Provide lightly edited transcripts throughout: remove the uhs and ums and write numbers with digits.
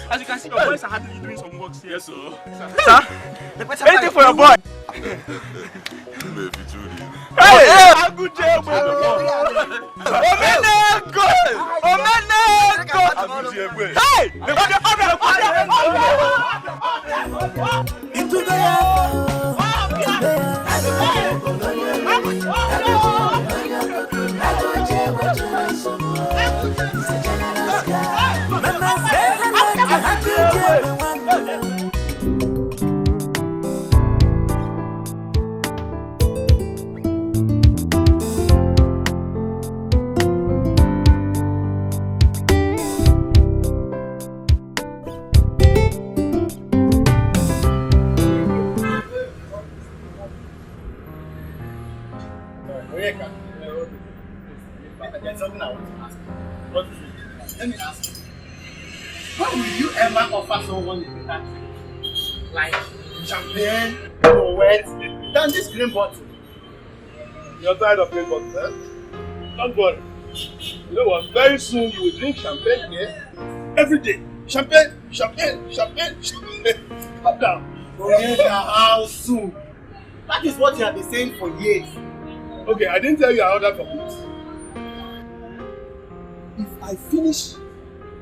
As you can see, your boys are happily doing some work here. Yes, sir. Anything for your boy? Baby Judy. Hey! There's something I want to ask you. What is it? Let me ask you. When will you ever offer someone a better drink? Like champagne or wet than this green bottle? You're tired of green bottles, eh? Don't worry. You know what? Very soon you will drink champagne here every day. Champagne, champagne, champagne, champagne. Calm down. How soon? That is what you have been saying for years. Okay, I didn't tell you I ordered for goods. If I finish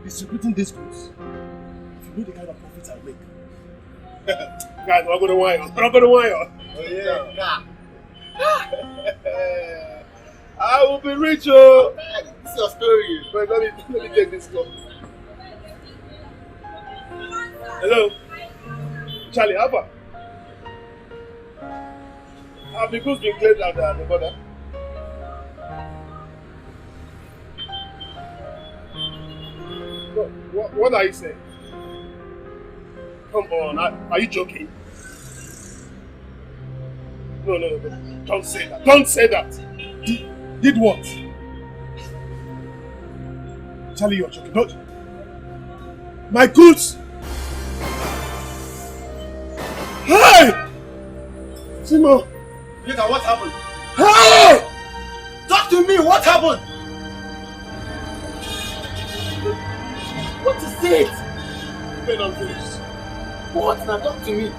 distributing these goods, if you know the kind of profits I make. Guys, I'm not going to whine. I'm not going to whine. Oh yeah. I will be rich, oh. This is your story. Wait, let me take this cup. Hello? Charlie, how far? Have the goods been cleared out at the border? What are you saying? Come on, are you joking? No. Don't say that. Don't say that. Did what? Charlie, you're joking. Don't. My goods! Hey! Timo! Look at what happened. Hey! Talk to me, what happened? What is it? Wait, I'm finished. What? Now talk to me.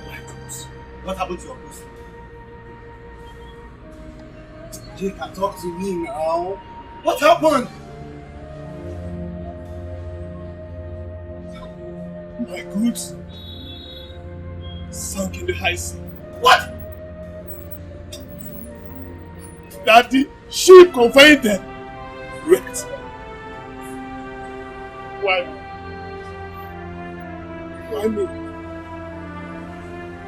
My goods. What happened to your goods? Jake, talk to me now. What happened? My goods sunk in the high sea. What? Daddy, ship confined them. Wrecked. Why? Why me?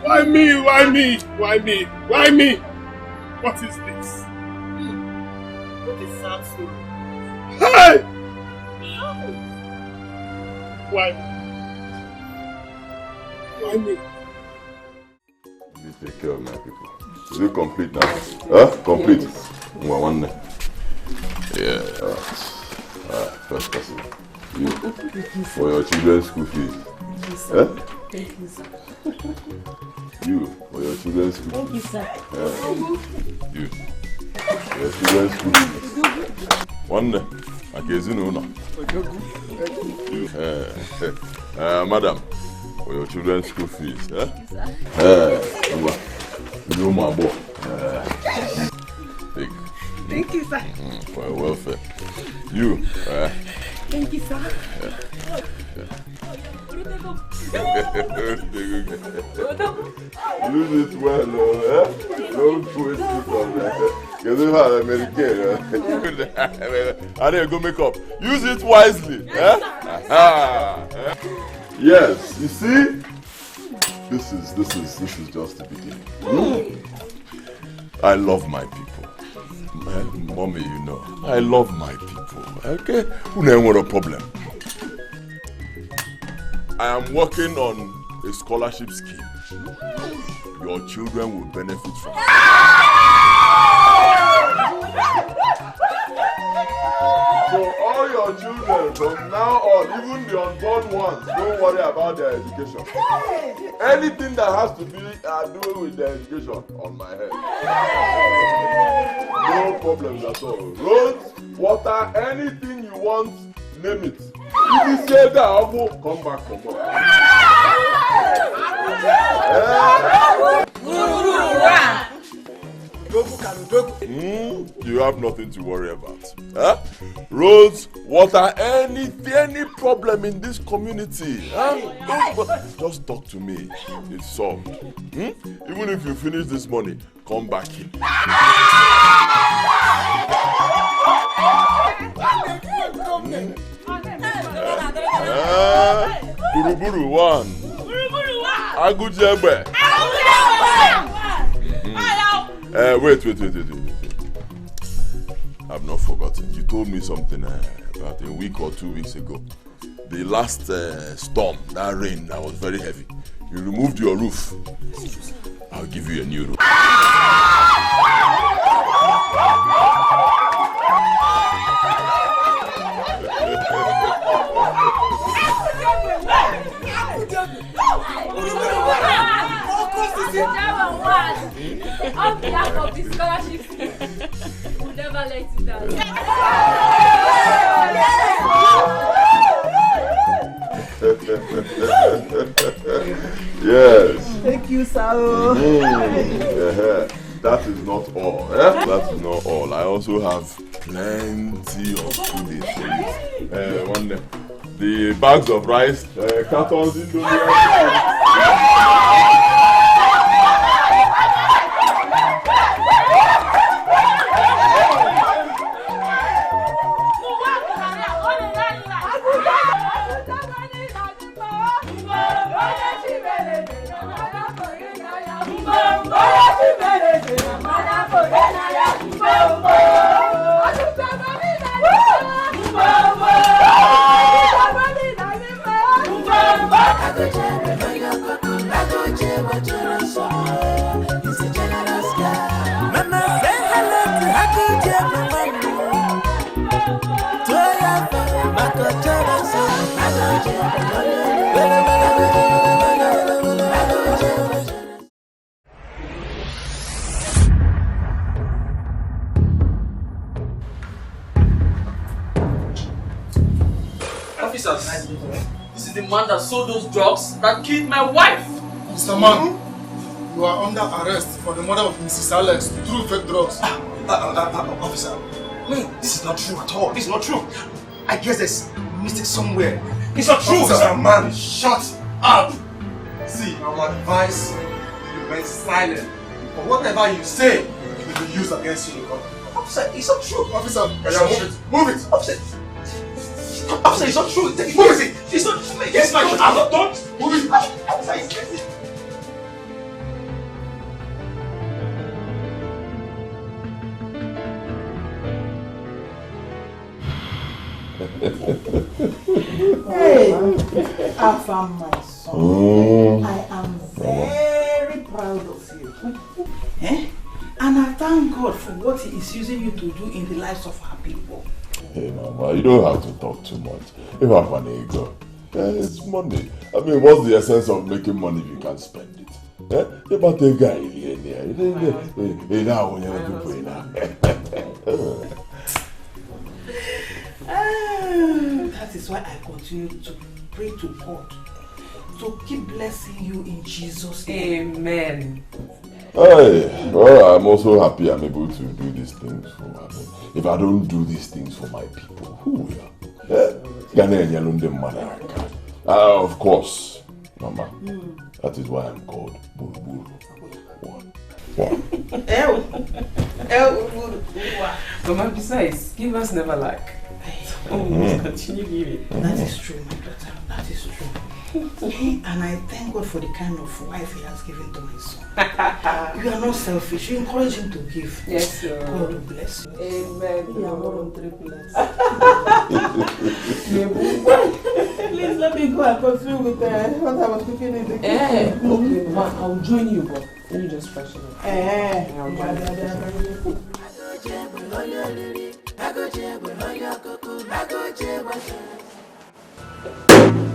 Why me? Why me? Why me? Why me? What is this? What is sad story? Hey! Why me? Why me? You take care of my people. Is it complete now? Huh? Complete. One day. Yeah. Alright, first person. You. For your children's school fees. Thank you, sir. Huh? Thank you, sir. You. For your children's school Thank you, fees. sir. You. For your children's school fees. One day. You. Madam. For your children's school fees. Huh? You, my boy. Thank you, sir. For your welfare. You. Thank you, sir. Use it well, don't twist it from there. You don't have American. I didn't go make up. Use it wisely. Yes, you see? this is just the beginning. I love my people. Mommy, you know, I love my people. Okay? Who never want a problem? I am working on a scholarship scheme. Your children will benefit from it. So all your children from now on, even the unborn ones, don't worry about their education. Anything that has to be doing with their education on my head. No problems at all. Roads, water, anything you want, name it. If you say that, I will come back for more. You have nothing to worry about. Huh? Roads, water, any problem in this community. Huh? Just talk to me. It's solved. Even if you finish this money, come back in. Buruburu one. Agujebe. Wait. I've not forgotten. You told me something about a week or 2 weeks ago. The last storm, that rain, that was very heavy. You removed your roof. I'll give you a new roof. On behalf of this scholarship, we'll never let you down. Yes. Thank you, sir. That is not all. That is not all. I also have plenty of goodies for you. One day. The bags of rice, cartons, Indomie. Officers, this is the man that sold those drugs that killed my wife. Mr. Man, you are under arrest for the murder of Mrs. Alex through fake drugs. Officer, no, this is not true at all. This is not true. I guess there's a mistake somewhere. It's not true, Mr. Man. Shut up. See, I will advise you remain silent. But whatever you say will be used against you in court. Officer, it's not true. Officer, move it. Officer, it's not true. Move it. It's not true. Yes, I'm not done. Move it. Officer, it's crazy. Hey, Afam, my son, I am very proud of you. And I thank God for what He is using you to do in the lives of our people. Hey, Mama, you don't have to talk too much. If I have an ego, it's money. I mean, what's the essence of making money if you can't spend it? About a guy that is why I continue to pray to God to keep blessing you in Jesus' name. Amen. Hey, well, I'm also happy I'm able to do these things for my people. If I don't do these things for my people, who will? Of course, Mama. That is why I'm called Buru. Mama, besides, give us never lack. Continue giving. That is true, my daughter. That is true. And I thank God for the kind of wife He has given to my son. You are not selfish. You encourage him to give. Yes, sir. God will bless you. Amen. You are more than triplets. Please let me go and continue with what I was cooking in the kitchen. Okay, Ma, I'll join you, but let me just freshen up.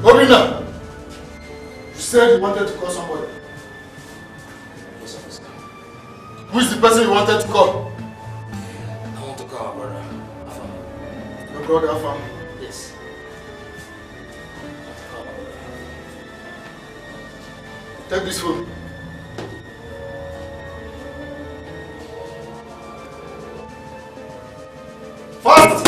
Obinna! You said you wanted to call somebody. Yes, officer. Who is the person you wanted to call? I want to call our brother, Afam. Your brother Afam. Yes. Take this phone. Fast!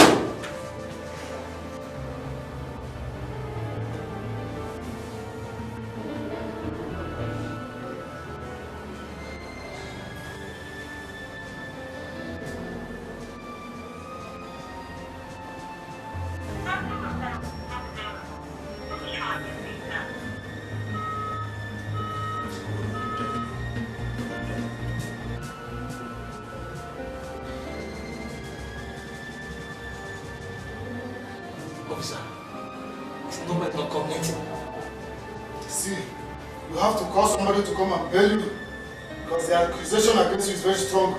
Officer, it's not connecting. See, you have to call somebody to come and bail you because the accusation against you is very strong.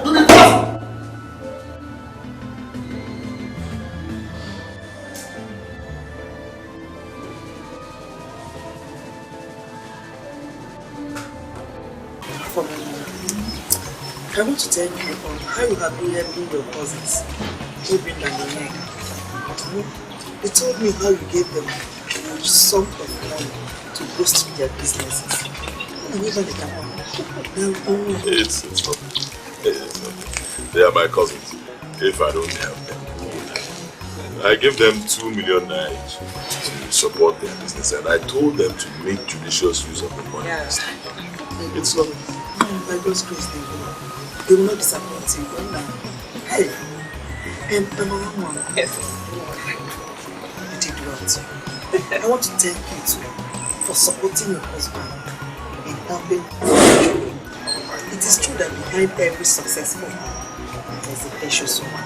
Do it fast! I want to tell you how you have been helping your cousins, Obinna and Onyeka. They told me how you gave them a huge sum of money to boost their businesses. It's not. They are my cousins. If I don't help them, I give them 2 million naira to support their business, and I told them to make judicious use of the money. Yeah. It's not. By God's grace, they will not disappoint you. Hey, and another one. Yes. You did well too. I want to thank you too for supporting your husband in helping. It is true that behind every successful man, there's a precious woman.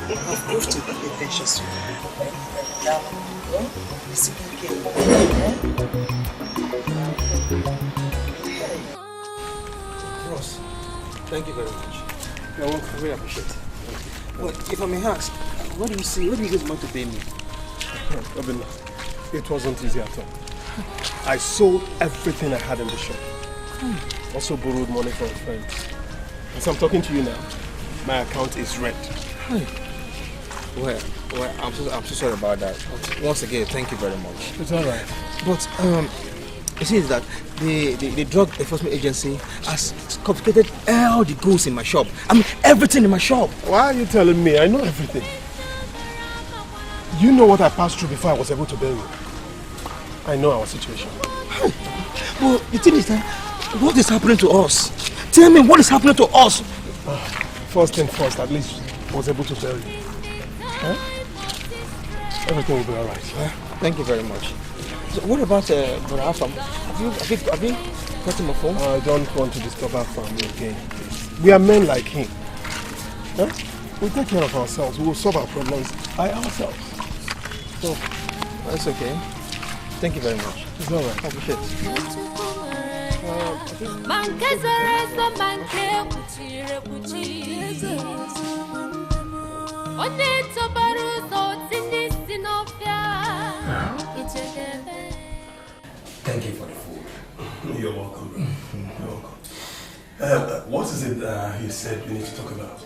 You have proved to be a precious woman. Ross, thank you very much. You're welcome. We appreciate it. Well, if I may ask, what do you see? What do you guys want to pay me? Obinna, it wasn't easy at all. I sold everything I had in the shop. Also borrowed money from friends. As I'm talking to you now, my account is red. Well, I'm so sorry about that. Once again, thank you very much. It's all right. But it seems that the drug enforcement agency has confiscated all the goods in my shop. I mean, everything in my shop. Why are you telling me? I know everything. You know what I passed through before I was able to bail you. I know our situation. Well, the thing is that, what is happening to us? Tell me, what is happening to us? First thing first, at least I was able to bail you. Huh? Everything will be all right. Thank you very much. So what about Brother Afam? Have you got him a phone? I don't want to disturb Afam again. We are men like him. Huh? We take care of ourselves. We will solve our problems by ourselves. So, that's okay. Thank you very much. It's all right. I appreciate it. Thank you for the food. You're welcome. You're welcome. What is it you said you need to talk about?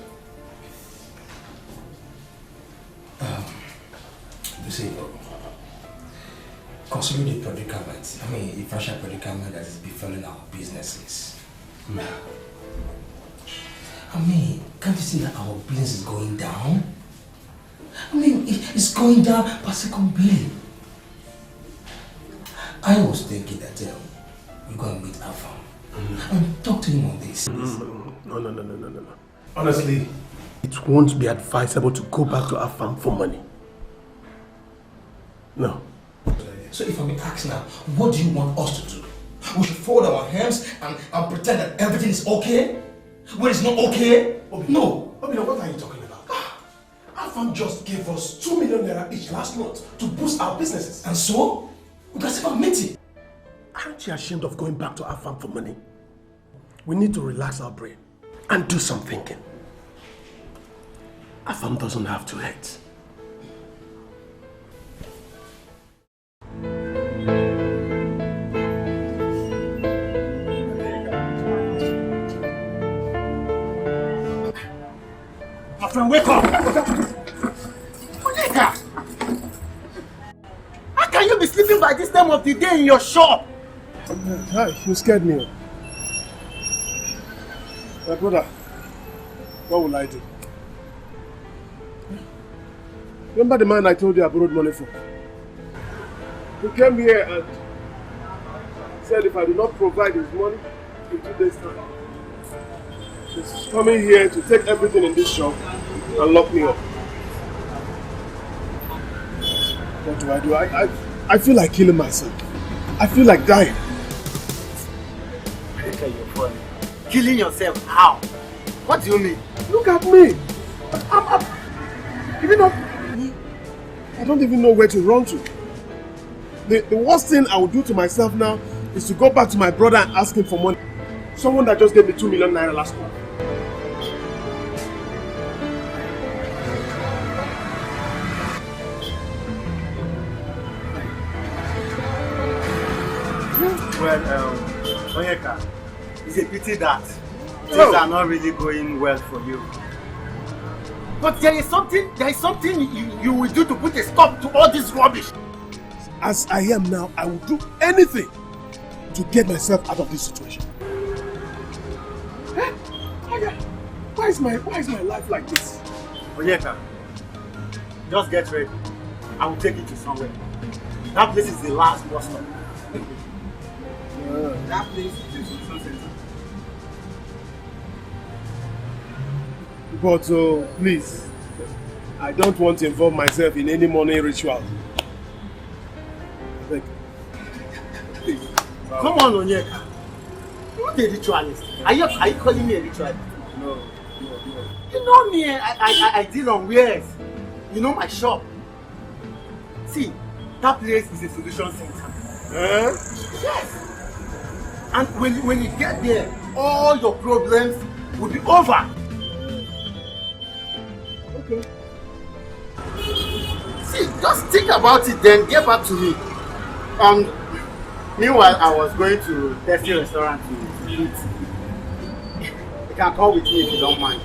You see, considering the predicaments, I mean, the financial predicament that is befalling our businesses. I mean, can't you see that our business is going down? I mean, it's going down by second billion. I was thinking that we're going to meet Afam and talk to him on this. No. Honestly, it won't be advisable to go back to Afam for money. No. So if I may ask now, what do you want us to do? We should fold our hands and pretend that everything is okay? When it's not okay? No. Obinna, what are you talking about? Afam just gave us 2 million naira each last month to boost our businesses. And so? We can save our meeting. Aren't you ashamed of going back to Afam for money? We need to relax our brain and do some thinking. Afam doesn't have 2 heads. Afam, wake up! Onyeka! How can you be sleeping by this time of the day in your shop? Hi, you scared me. My brother, what will I do? Remember the man I told you I borrowed money from? He came here and said if I do not provide his money in 2 days' time, he's coming here to take everything in this shop and lock me up. What do? I feel like killing myself. I feel like dying. Look at your phone. Killing yourself? How? What do you mean? Look at me. I'm even up. I don't even know where to run to. The worst thing I would do to myself now is to go back to my brother and ask him for money. Someone that just gave me 2 million naira last month. Well, Onyeka, it's a pity that things are not really going well for you. But there is something you will do to put a stop to all this rubbish. As I am now, I will do anything to get myself out of this situation. Why is my life like this? Onyeka, just get ready. I will take you to somewhere. That place is the last bus stop. That place is the solution center. But please, I don't want to involve myself in any money ritual. Please. Come on, Onyeka. You're not a ritualist. Are you calling me a ritualist? No. You know me, I deal on wares. You know my shop. See, that place is a solution center. Yes. And when you get there, all your problems will be over. Okay. See, just think about it, then get back to me. Meanwhile, I was going to Tessie restaurant to eat. You can come with me if you don't mind.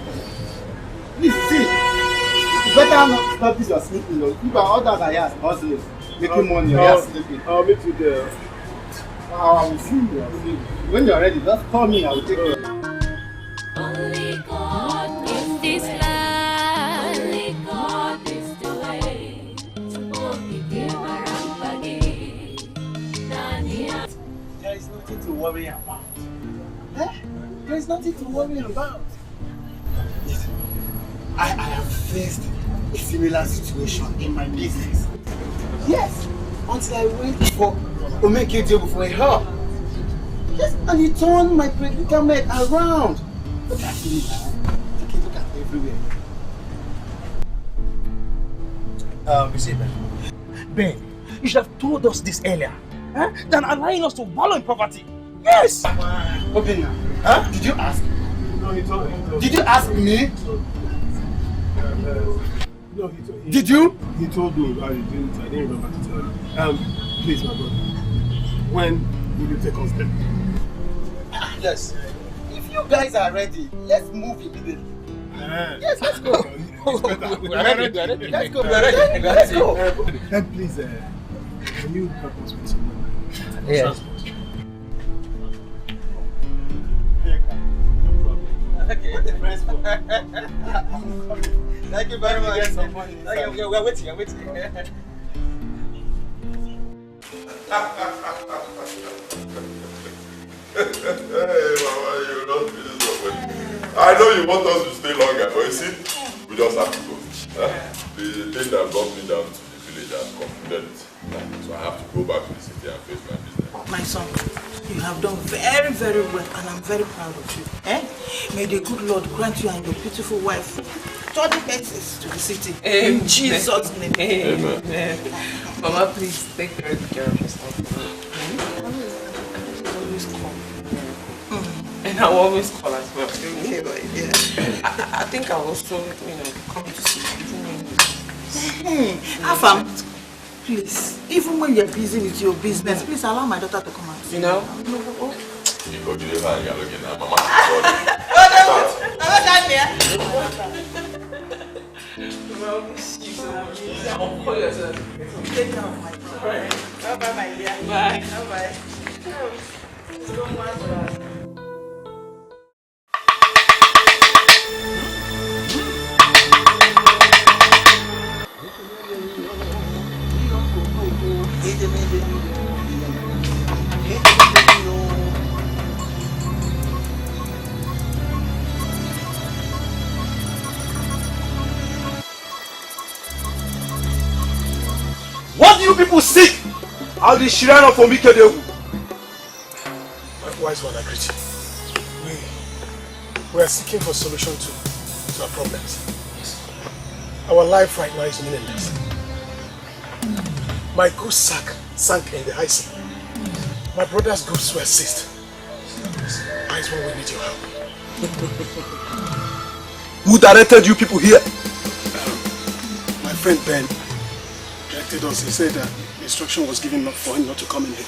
Please, see, it's better not stop this you're sleeping. People are others are here hustling, making money, you're sleeping. I'll meet you there. I will see you. When you're ready, just call me, I will take you. Only God in this land. Only God is the way. There is nothing to worry about. There is nothing to worry about. I have faced a similar situation in my business. Yes, until I went for onyeka for help. Yes, and he turned my predicament around. Look at me now. Look at everywhere. You see, Ben, you should have told us this earlier, than allowing us to wallow in poverty. Yes! Obinna, did you ask? No, he told me. Did you ask me? No, did you? He told me, but I didn't remember to tell you. Please, my brother, when will you take us there? Yes. If you guys are ready, let's move immediately. Yes, let's go. Let's go. Let's go. Please, can you help us with some money? Yeah. Okay, what the friends for? Thank you very much. We're waiting. Hey, Mama, you're not feeling so well. I know you want us to stay longer, but you see, we just have to go. The thing that brought me down to the village has concluded it. So I have to go back to the city and face my business. My son, you have done very, very well, and I'm very proud of you. May the good Lord grant you and your beautiful wife 30 places to the city. In Jesus' name. Amen. Mama, please take very good care of yourself. Always call. And I'll always call as well. Okay, yeah. I think I'll also, come to see you. Afam, please, even when you're busy with your business, please allow my daughter to come out. You know? I'll call yourself. Take care of my brother. Bye-bye, my dear. Bye. Bye-bye. Don't worry. What do you people seek? How the shrine of vindicated? My wise one, I greet you. We are seeking for solution to our problems. Our life right now is meaningless. My goods sank in the high sea. My brother's goods were seized. Wise one, we need your help. Who directed you people here? My friend Ben directed us. He said that the instruction was given for him not to come in here.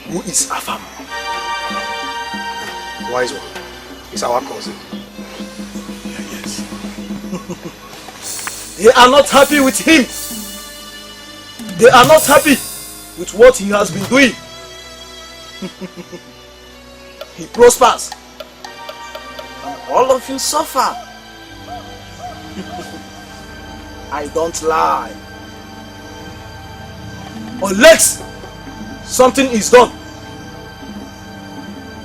Who is Afam? Wise one. He's our cousin. Yes. They are not happy with him. They are not happy with what he has been doing. He prospers. And all of you suffer. I don't lie. Unless something is done,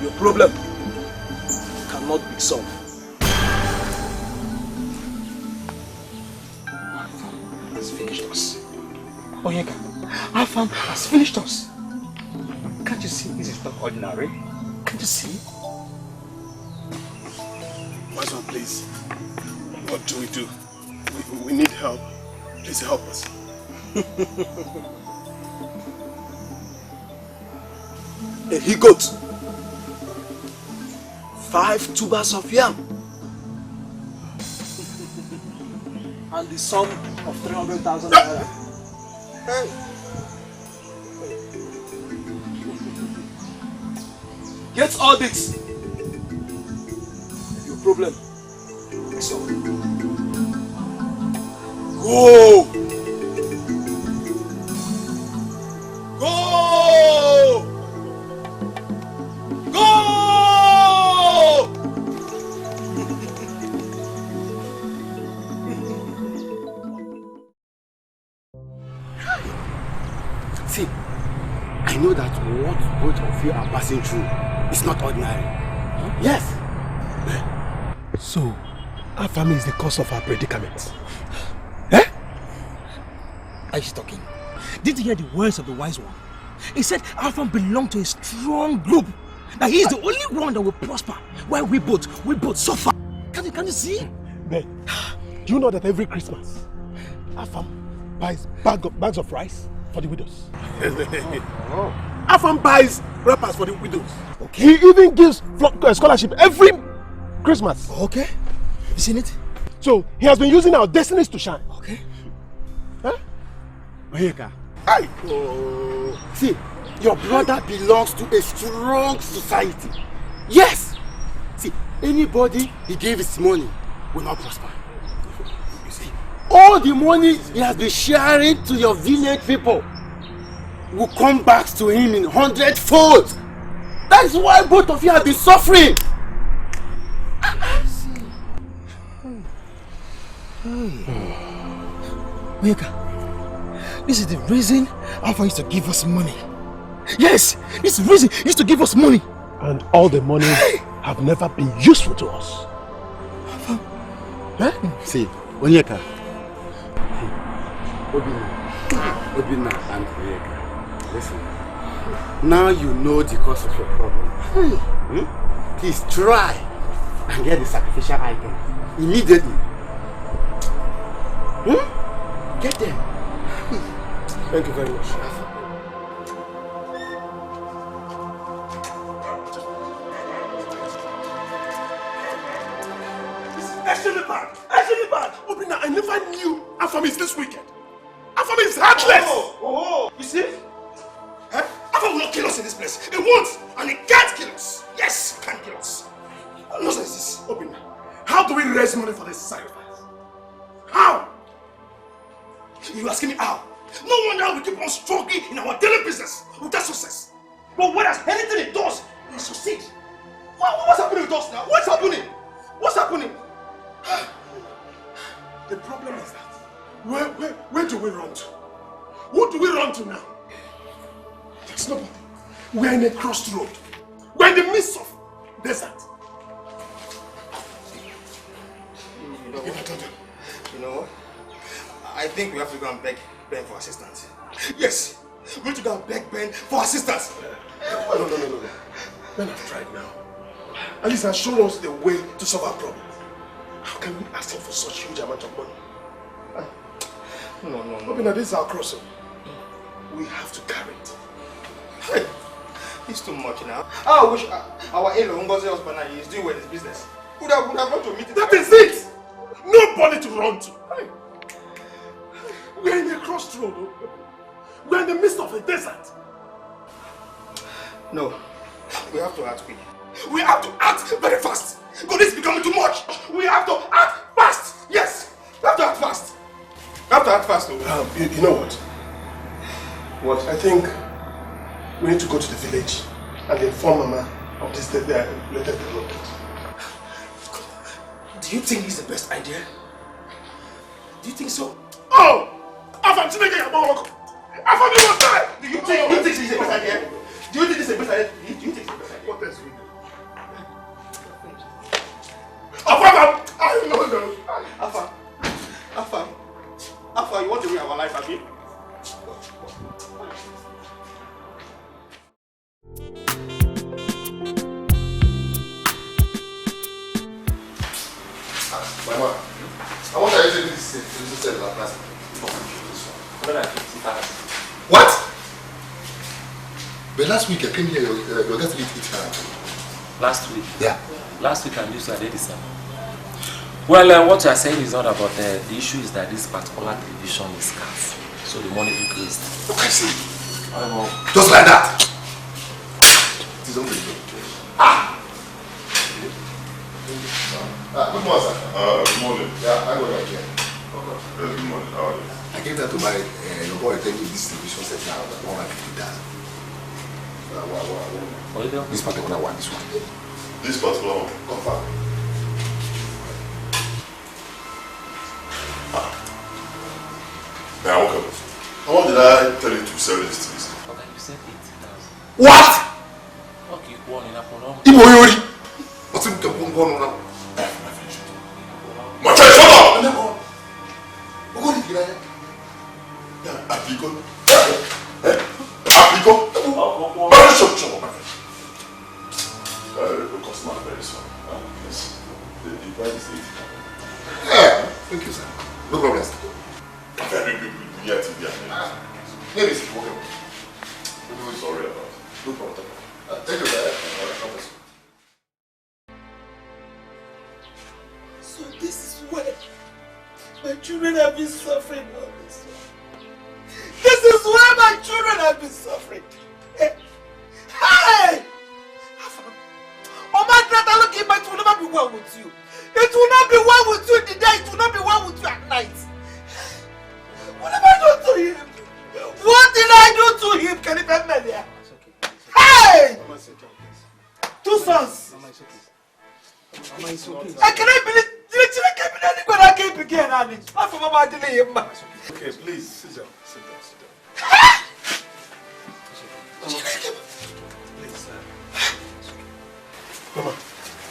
your problem cannot be solved. Afam has finished us. Onyeka, Afam has finished us. Can't you see this is not ordinary? Can't you see? Wise one, please. What do we do? We need help. Please help us. A he-goat, 5 tubers of yam, and the sum of 300,000 naira. Hey. Get all this. Your problem is solved. Go! Go! Go! See, I know that what both of you are passing through is not ordinary. Huh? Yes. So, our family is the cause of our predicament. Are you talking? Did you hear the words of the wise one? He said Afam belonged to a strong group. That he is the only one that will prosper, while we both suffer. Can you see? Ben, do you know that every Christmas, Afam buys bags of rice for the widows? Afam buys wrappers for the widows. Okay. He even gives scholarship every Christmas. Okay. You seen it? So he has been using our destinies to shine. Okay. Huh? Onyeka. Aye. Oh. See, your brother belongs to a strong society. Yes. See, anybody he gave his money will not prosper. You see, all the money he has been sharing to your village people will come back to him in 100-fold. That's why both of you have been suffering. Onyeka, this is the reason Afam used to give us money. Yes, this is the reason he used to give us money. And all the money have never been useful to us. Huh? See, Onyeka, Obinna and Onyeka, listen. Now you know the cause of your problem. Please try and get the sacrificial item immediately. Get them. Thank you very much. Extremely bad! Extremely bad! Obinna, I never knew Afam is this wicked. Afam is heartless! You see? Afam will not kill us in this place. He won't, and he can't kill us. Yes, he can't kill us. What nonsense is this, Obinna? How do we raise money for this sacrifice? How? You asking me how? No wonder we keep on struggling in our daily business without success. But whereas anything it does, we succeed. What's happening with us now? What's happening? What's happening? The problem is that where do we run to? Who do we run to now? There's nobody. We're in a crossroad. We're in the midst of desert. You know what? I think we have to go and beg Ben for assistance. Yes, we have to go and beg Ben for assistance. No. Ben have tried now. At least has shown us the way to solve our problem. How can we ask him for such huge amount of money? No. Obinna, this is our crossing. We have to carry it. Hey, it's too much now. I wish our in-law Ngozi husband is doing well in his business. Would have gone to meet it. That is it! Nobody to run to. Hey. We're in a crossroad. We're in the midst of a desert. No, we have to act quick. We have to act very fast. God, this is becoming too much. We have to act fast. Yes, we have to act fast. We have to act fast. You know what? What? I think we need to go to the village and inform Mama of this letter development. Do you think this is the best idea? Do you think so? Oh! Afam, Afam, you must die! Do you think this is the best idea? Do you think this is the best idea? Do you think it's the best idea? What else we do? Afam! No. Afam, you want to ruin our life, have you? Mama, I want to enter this cell last night. What? But last week I came here, your guest didn't eat her. Last week? Yeah. Last week I used to identify some. Well, what you are saying is not about the issue is that this particular television is scarce. So the money increased. Okay, see. Just like that. It is unbelievable. Good morning, sir. Good morning. Yeah, I go right here. Good morning. How are you? I came there to buy your boy tell me this television set now that 150,000. This particular one, this one. This particular one? Confirm. Now, okay. How did I tell you to sell this to this? Okay, you said 80,000. What? Okay, you won enough for now. Ibo Yori! What's in the phone now? My friend, shut up! What did you get? Yeah, Applico. Applico? Very short, my friend. The customer very soon. Yes. The price is 80,000. Yeah, thank you, sir. No problem. Very good. Yeah, maybe it's okay. Sorry about it. No problem. Thank you, sir. So this is where my children have been suffering all this time. This is where my children have been suffering. Hey! Oma Greta, look, it will never be well with you. It will not be well with you in the day. It will not be well with you at night. What have I done to him? What did I do to him? Can you tell me there? Hey! Two sons. Mama, it's okay. I cannot believe. Did you get me when I came again, Annie? I'm from Mama Delay. okay, please sit down. Sit down. Please, Mama,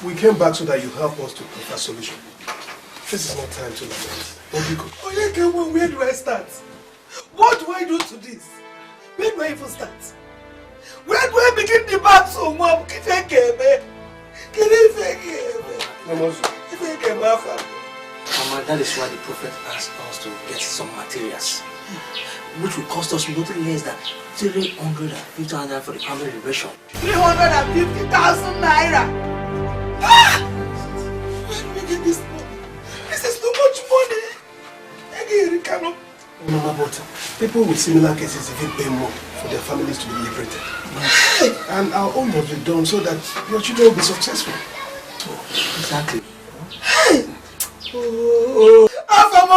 we came back so that you help us to provide a solution. This is not time to lament. Onyeka, where do I start? What do I do to this? Where do I even start? Where do I begin the battle, Mom? Mama, that is why the prophet asked us to get some materials, which will cost us nothing less than 350 naira for the family liberation. 350,000 naira! Ah! Where do we get this money? This is too much money! Mama, but people with similar cases even pay more for their families to be liberated. And our own must be done so that your children will be successful. Exactly. Afam,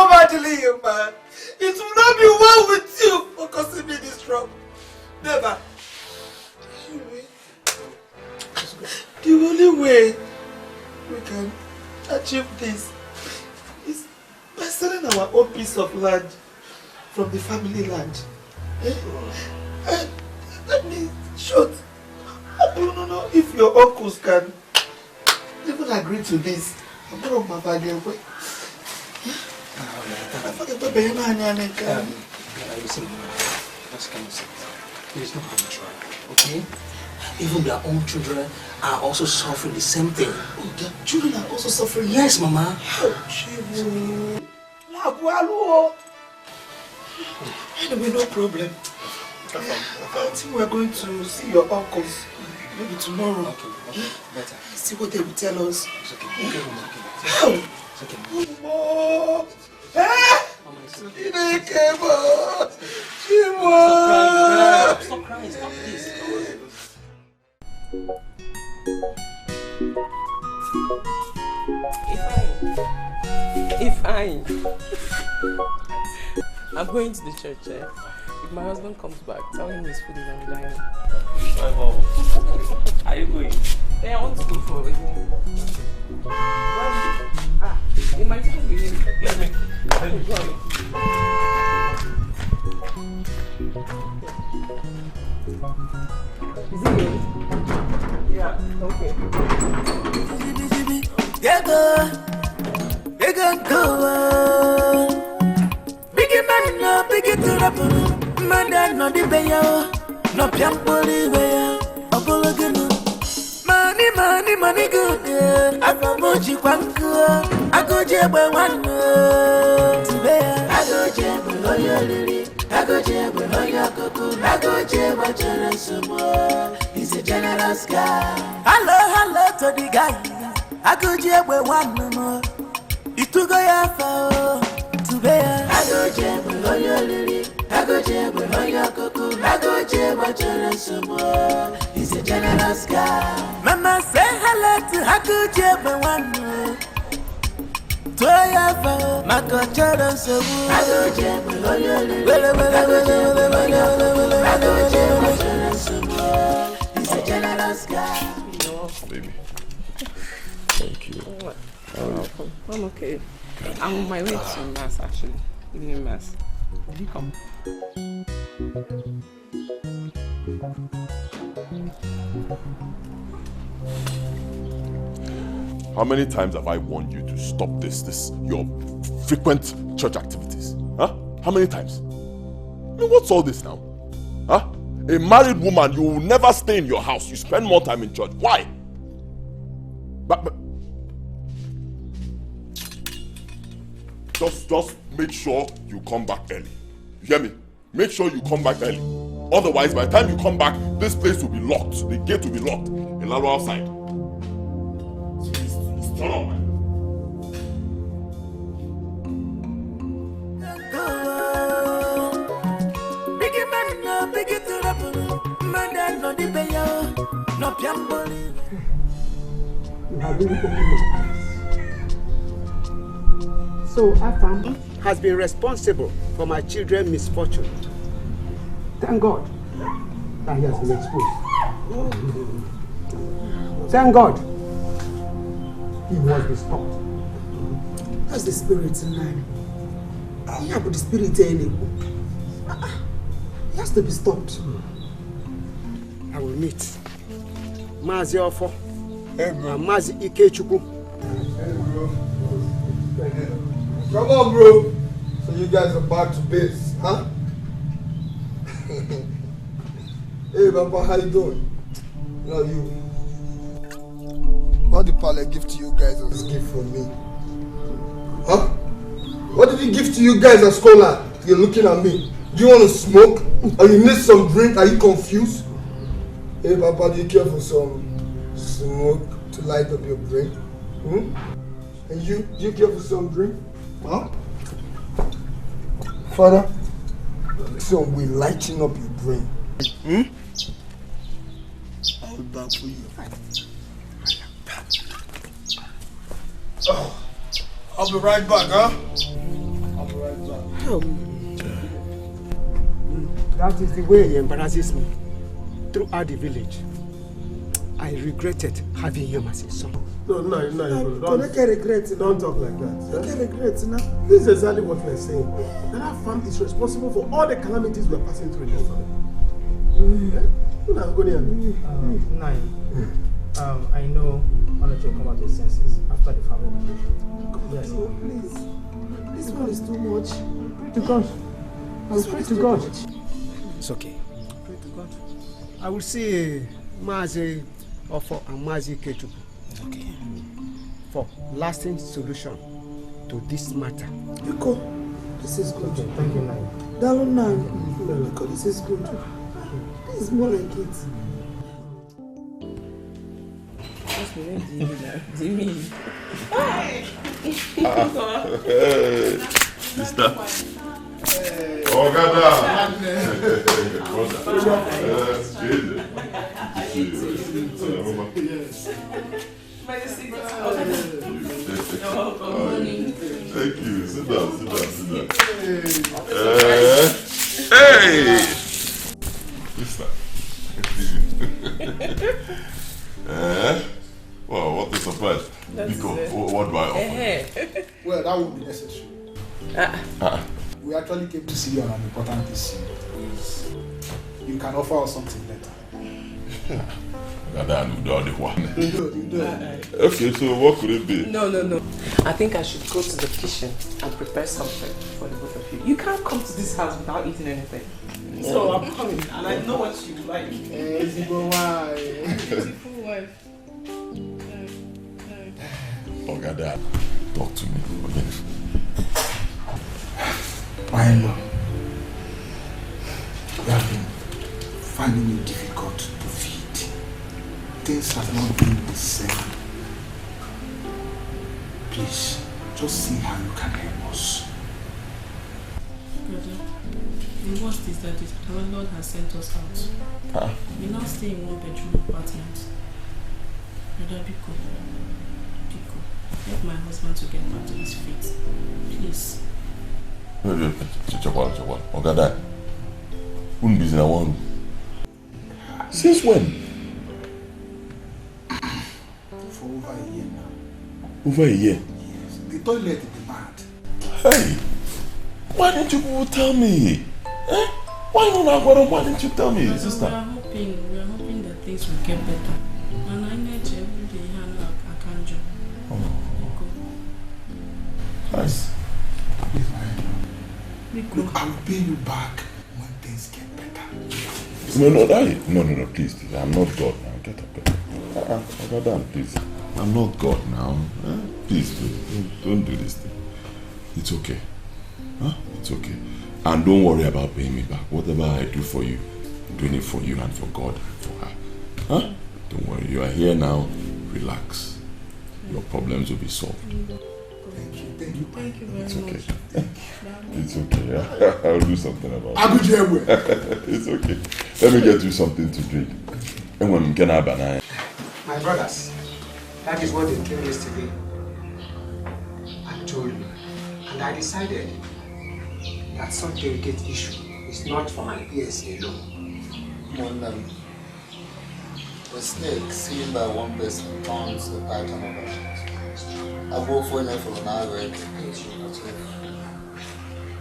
man. It will not be well with you for causing me this trouble. Never. The only way we can achieve this is by selling our own piece of land from the family land. Let me short. I don't know if your uncles can even agree to this. I'm not my father. Listen, there is no harm in trying, okay? Even their own children are also suffering the same thing. Oh, their children are also suffering? Yes, Mama. Anyway, no problem. I think we're going to see your uncles maybe tomorrow. Okay, better. See what they will tell us. It's okay. Okay, Mama. It's okay. Stop crying. Stop this. If I'm going to the church. If my husband comes back, tell him his food is on the dining. Are you going? Yeah, I want to go for it. It might even be him. Let me go. Is it yours? Yeah, okay. Big man, no big to the man, no the bayo, no piampoli way, apologino. Money good. I go mochi kwanko, I go jebe one. I go jebe loyalty, I go jebe loyalty, I go jebe generousmo. He's a generous guy. Hello to the guy. I go jebe one more. It to go yafa to bear. I go jebe loyalty, I go jebe loyalty, I go jebe generousmo. He's a generous guy. Mama say hello to Haku Jebe one. Toya fa mako choro so. Haku Jebe loyalty. Haku Jebe so. He's a generous guy. Baby. Thank you. I'm okay. I'm on my way to mass actually. Evening mass. Will you come? How many times have I warned you to stop your frequent church activities? Huh? How many times? I mean, what's all this now? Huh? A married woman, you will never stay in your house. You spend more time in church. Why? But just make sure you come back early. You hear me? Make sure you come back early. Otherwise, by the time you come back, this place will be locked. The gate will be locked. And Lalo outside. Shut up, man. So Afam has been responsible for my children's misfortune. Thank God that he has been exposed. Thank God he must be stopped. That's the spirit in line. I have the spirit anyway. It has to be stopped. I will meet Mazi Ofo and Mazi Ikechukwu. Come on, bro. So you guys are back to base, huh? Hey, Papa, how you doing? How you? What did Pale give to you guys as a gift from me? Huh? What did he give to you guys as scholar? You're looking at me. Do you want to smoke? Or you need some drink? Are you confused? Hey, Papa, do you care for some smoke to light up your brain? And you? Do you care for some drink? Huh? Father, so we're lighting up your brain. I'll be back for you. Oh, I'll be right back, huh? I'll be right back. Oh. That is the way he embarrasses me throughout the village. I regretted having him as a son. No, don't regret. Don't talk like that. I regret now. This is exactly what we're saying. That Afam is responsible for all the calamities we're passing through in this family. I know Onoche will come out of his senses after the family reunion. Yes. Please. This one is too much. Pray to God. I'll pray to God. It's okay. Pray to God. I will see Mazi Ofo and Mazi Ikechukwu. Okay. For lasting solution to this matter. Biko, this is good. Thank you, Nai. Darling Nai, Biko, this is good. This is more like it. What do you mean? Sister. Oh, God. Thank you. Sit down. Hey! Sister. Wow, what a surprise. Nico, what do I offer? Well, that won't be necessary. We actually came to see you on an important issue. You can offer us something better. Okay, so what could it be? No. I think I should go to the kitchen and prepare something for the both of you. You can't come to this house without eating anything. So I'm coming and I know what you like. Beautiful wife. Oh, God, Dad, talk to me again. I know. We have been finding it difficult to feed. Things have not been the same. Please, just see how you can help us. Brother, the worst is that our Lord has sent us out. We now stay in one bedroom apartment. Brother Biko, help my husband to get back to his feet. Please. Chawal. Okay, Dad. Wouldn't be in one. Since when? For over a year now. Over a year? Yes. The toilet is bad. Hey! Why didn't you tell me? Why didn't you tell me, sister? We are hoping that things will get better. And I need to every day handle a kanjo. Nice. Look, I will pay you back when things get better. No, please. I'm not God now. Get up. Go down, please. I'm not God now. Please, don't do this thing. It's okay. It's okay. And don't worry about paying me back. Whatever I do for you, I'm doing it for you and for God and for her. Don't worry. You are here now. Relax. Your problems will be solved. Thank you very It's okay. much. It's okay. I'll do something about it. It's okay. Let me get you something to drink. My brothers, that is what they came yesterday. I told you. And I decided that such delicate issue is not for my ears alone. The snake seen by one person turns the pattern of it. I go for an effort and I read.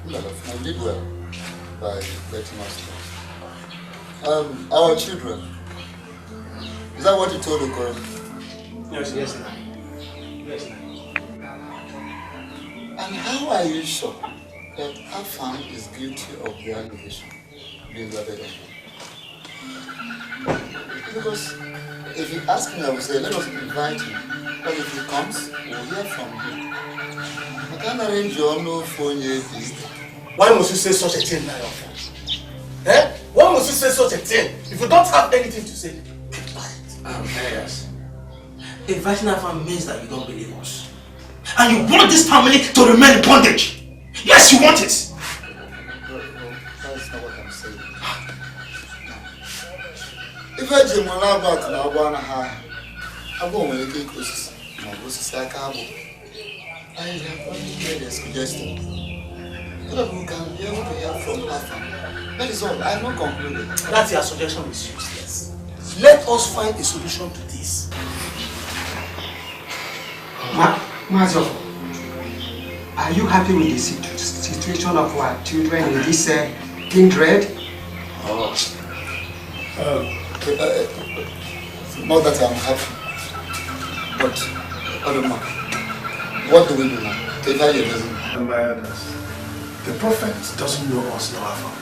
I did well by letting us know. Our children. Is that what you told Okoronta? Yes, yes, ma'am. Yes, ma'am. And how are you sure that Afam is guilty of the allegation being laid on? Because if you ask me, I would say, let us invite him. But if he comes, we'll hear from him. I can't arrange your no phone yet. Why must you say such a thing now, your friends? Eh? Why must you say such a thing? If you don't have anything to say, keep quiet. Yes. Inviting Afam means that you don't believe us. And you want this family to remain in bondage. Yes, you want it. That's not what I'm saying. If I do my about the Abana, I won't make it close. I have only made a suggestion. That we can be able to hear from Afam. That is all. I have not concluded. That your suggestion is useless. Let us find a solution to this. Mazo, are you happy with the situation of our children in this kindred? Not that I'm happy, but I don't know. What do we do now? And my elders, the prophet doesn't know us, no Afam.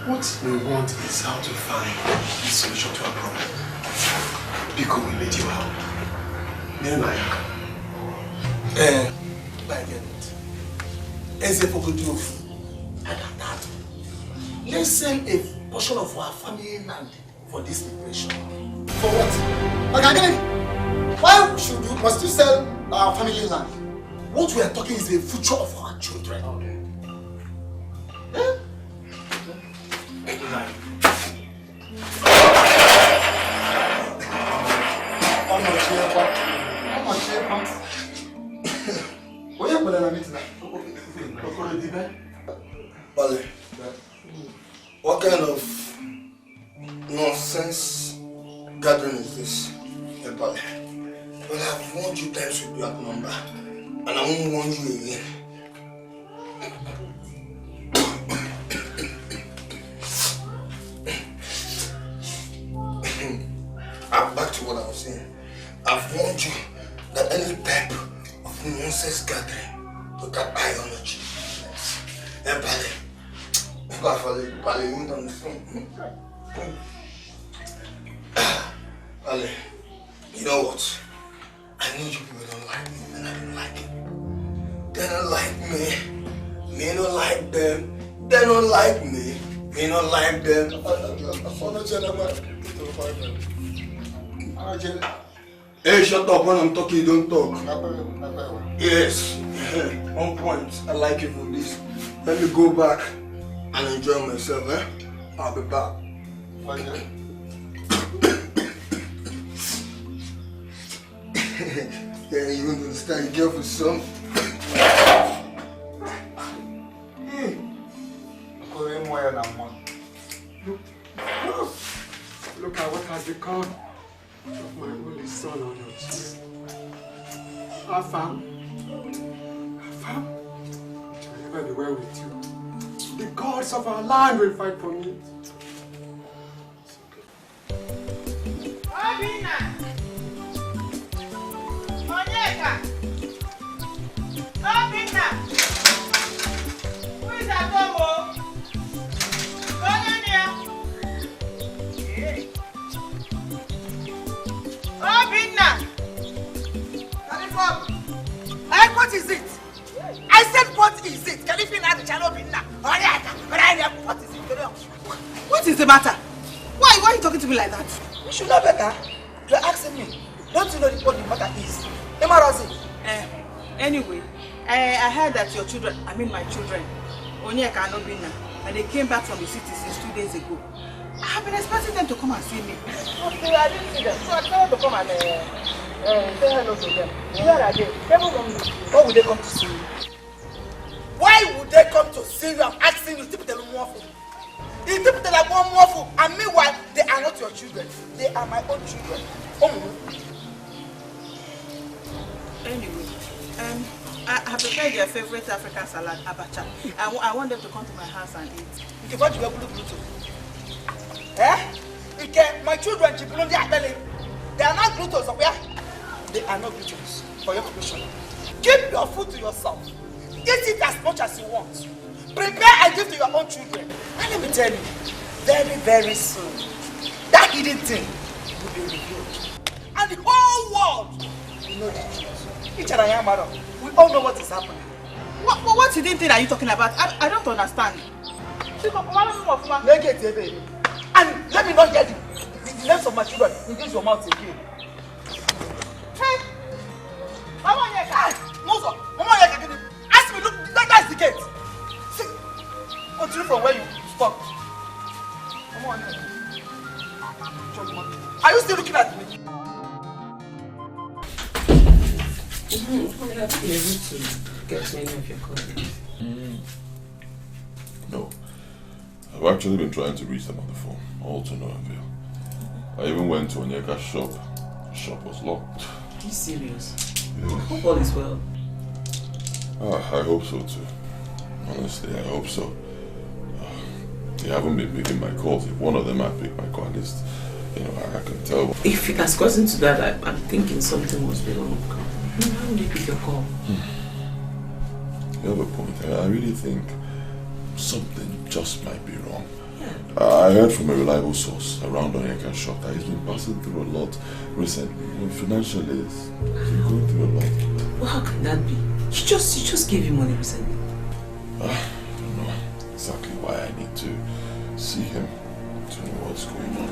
What we want is how to find a solution to our problem. Because we need your help. By the end, as if we could do that, let's sell a portion of our family land for this liberation. For what? Okay, why must you sell our family land? What we are talking is the future of our children. Okay. What kind of nonsense gathering is this? Well, I've warned you times with that number, and I won't warn you again. Back to what I was saying. I've warned you that any type of nonsense gathering with that ideology. And Pale, you don't understand. Pale, you know what? I know you people don't like me, and I don't like it. They don't like me. Me don't like them. They don't like me. Me don't like them. Hey, shut up when I'm talking, you don't talk. Yes, on point. I like you for this. Let me go back and enjoy myself, eh? I'll be back. Yeah, you don't understand, you girl for some. Look at what has become of my only son on your chest. Afam, it will never be well with you. The gods of our land will fight for me. Obinna! Onyeka! Obinna! Who is at home? Obinna! What is it? I said, what is it? Can you feel like the channel Obinna? What is it? What is the matter? Why are you talking to me like that? You should know better. You're asking me. Don't you know what the matter is? Anyway, I heard that your children, my children, Onyeka and Obinna, and they came back from the city since 2 days ago. I have been expecting them to come and see me. Okay, I didn't see them. So I told them to come and say hello to them. Where are they? Why would they come to see you? Why would they come to see you? I'm asking you to put them more food. You put them more food, and meanwhile, they are not your children. They are my own children. Anyway, I prepare their favorite African salad, abacha. I want them to come to my house and eat. Okay, what do you want to do? Eh? Okay, my children, they are not gluttons, okay? They are not gluttons, for your information. Keep your food to yourself. Eat it as much as you want. Prepare and give to your own children. And let me tell you, very, very soon, that hidden thing will be revealed. And the whole world will know the truth. Each and I madam, we all know what is happening. What hidden thing are you talking about? I don't understand. And let me not hear the names of my children in this your mouth again. Hey! Mama Onyeka! Mozo! Mama Onyeka! Ask me, look, that's the gate! See, continue from where you stopped. Mama Onyeka. Are you still looking at me? I'm not able to get many of your colleagues. No. I've actually been trying to reach them on the phone, all to no avail. I even went to Onyeka's shop. The shop was locked. Are you serious? Yeah. I hope all is well. I hope so too. Honestly, I hope so. They haven't been picking my calls. If one of them had picked my call, at least, I can tell. If it has gotten to that, I'm thinking something must be wrong. How would you pick your call? You have a point. I really think something just might be wrong. Yeah. I heard from a reliable source around Onyeka's shop that he's been passing through a lot recently. Financially, he's been going through a lot. Well, how can that be? You just gave him money recently. I don't know exactly why I need to see him to know what's going on.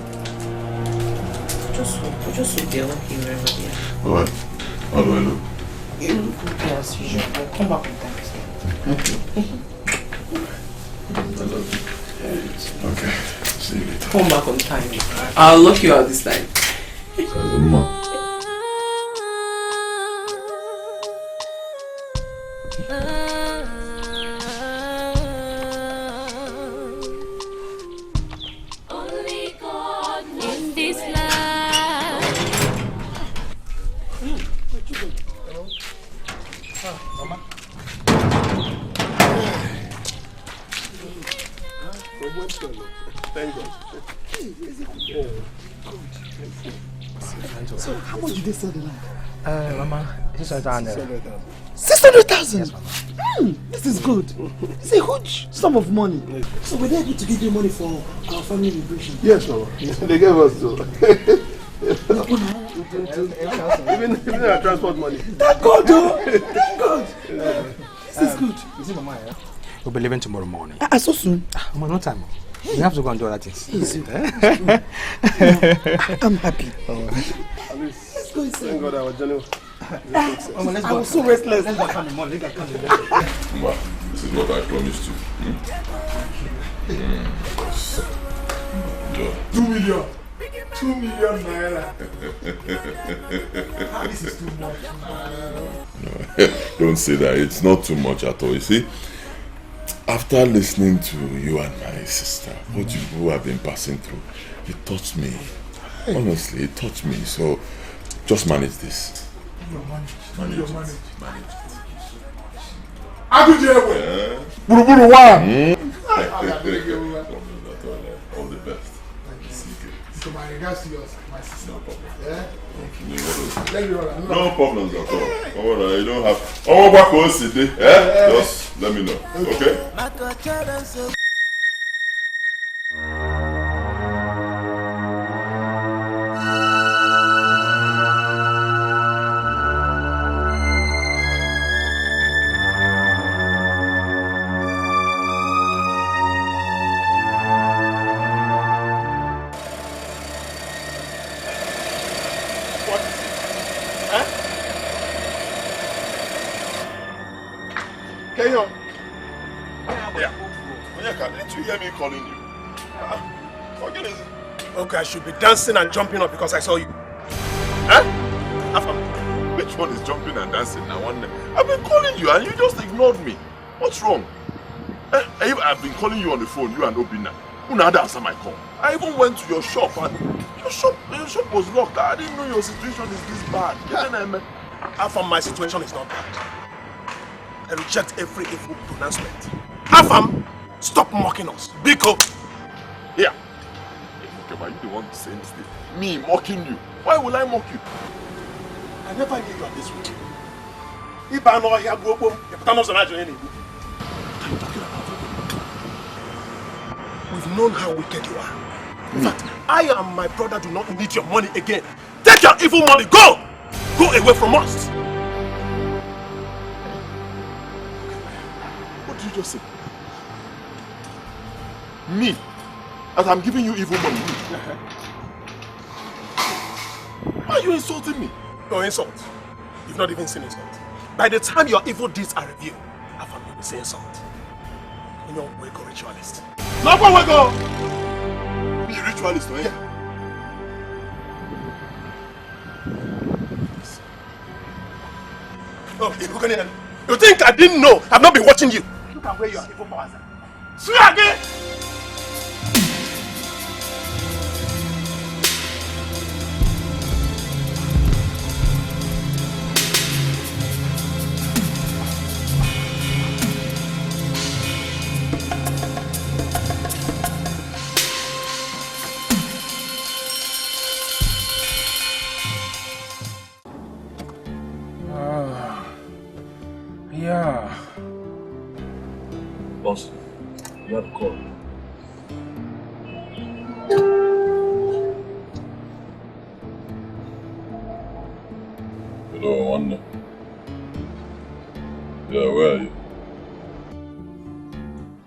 Just hope they're okay wherever they are. Alright. How do I look? You look okay as usual. I'll come back with that. I love you. Okay. See you later. Come back on time. I'll lock you out this time. Only God in this land. Mama. Thank God. So, how much did they sell the land? Mama, 600,000. 600,000? Yes, this is good. It's a huge sum of money. So, were they able to give you money for our family liberation? Yes, Mama. They gave us too. Even our transport money. Thank God, though. Thank God. This is good. You see, Mama, we'll be leaving tomorrow morning. So soon? Mama, no time. We have to go and do other things. I'm happy. Let's go inside. Thank God our journey. I was so restless. This is what I promised you. 2 million. 2 million naira. This is too much. No, don't say that. It's not too much at all. You see, after listening to you and my sister, what you have been passing through, it touched me. Honestly, it touched me. So, just manage this. Manage it. All the best. So my regards to yours, my sister. No problem. Yeah? Thank you. No problems at all. Alright, you don't have. Oh, back on City. Just let me know. Okay? Calling you. What is it? Okay, I should be dancing and jumping up because I saw you. Huh? Afam, which one is jumping and dancing now? I've been calling you and you just ignored me. What's wrong? I've been calling you on the phone, you and Obinna. You never answer my call. I even went to your shop and your shop was locked. I didn't know your situation is this bad. Afam, my situation is not bad. I reject every evil pronouncement. Afam, stop mocking us. Biko. Here. Okay, but you the one saying this thing. Me mocking you. Why will I mock you? I never knew you are this wicked. If I know here, go boom. What are you talking about? We've known how wicked you are. In fact, I and my brother do not need your money again. Take your evil money. Go! Go away from us. What did you just say? Me? As I'm giving you evil money. Why are you insulting me? No insult. You've not even seen insult. By the time your evil deeds are revealed, Afam will say insult. You know, we go ritualist. No, we go! Be a ritualist, right? Yeah. Oh, you think I didn't know? I've not been watching you. Look at where your evil powers are. Swear again! Yeah. Boss, you have a call. Hello, Wanda. Yeah, where are you?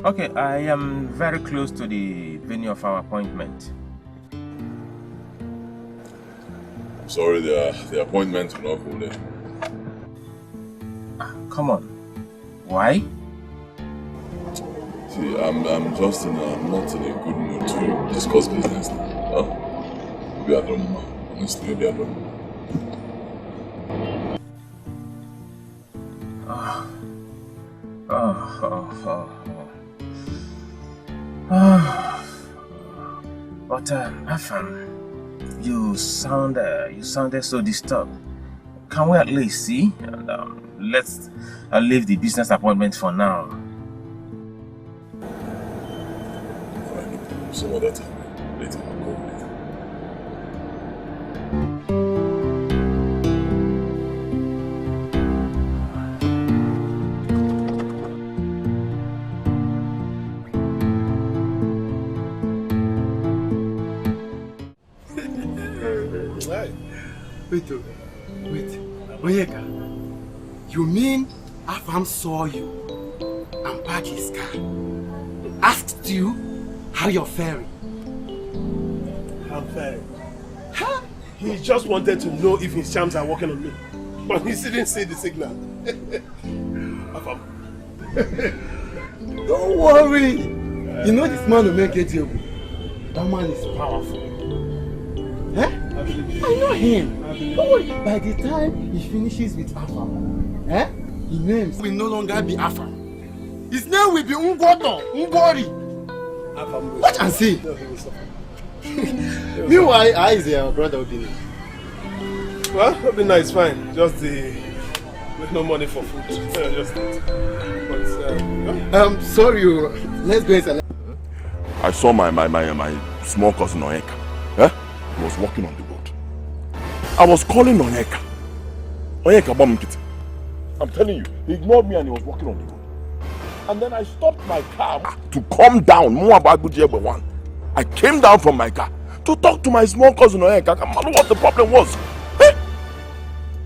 Okay, I am very close to the venue of our appointment. I'm sorry, the appointment will not hold it. Come on. Why? See, I'm just not in a good mood to discuss business now. Huh? Maybe I don't know. Honestly, maybe I don't know. But Afam, you sounded so disturbed. Can we at least see? And let's leave the business appointment for now. Fine, some other time. Later, I'll go later. Wait. Onyeka, you mean Afam saw you and parked his car, asked you how you're faring? I'm faring. Huh? He just wanted to know if his charms are working on me. But he didn't see the signal. Afam. Don't worry. You know this man will make it you. That man is powerful. Huh? I know him. Don't worry. By the time he finishes with Afam, his name will no longer be Afam. His name will be Ngwori. Watch and see. Meanwhile, how is your brother Obinna? Well, Obinna is fine. Just with no money for food. Just that. But sorry. Let's go inside. I saw my small cousin Onyeka. He was walking on the road. I was calling Onyeka. Onyeka Bomkit. I'm telling you, he ignored me and he was walking on the road. And then I stopped my car to calm down. I came down from my car to talk to my small cousin Onyeka. I don't know what the problem was. Hey!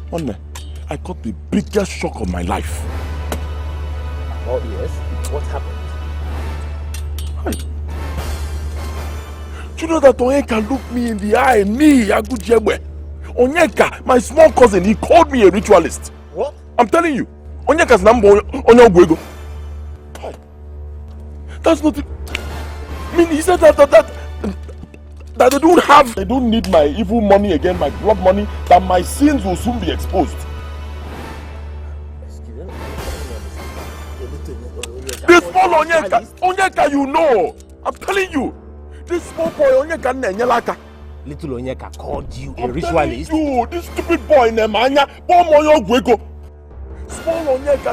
One day, I got the biggest shock of my life. Oh yes? What happened? Do you know that Onyeka looked me in the eye? Me, Agujebwe. Onyeka, my small cousin, he called me a ritualist. What? I'm telling you. Onyeka's number Onyogwego. That's not it. I mean, he said that they don't need my evil money again, my blood money, that my sins will soon be exposed. This small Onyeka, you know. I'm telling you. This small boy Onyeka Nenyalaka. Little Onyeka called you a I'm ritualist? You, this stupid boy Nemanya, before onyeka,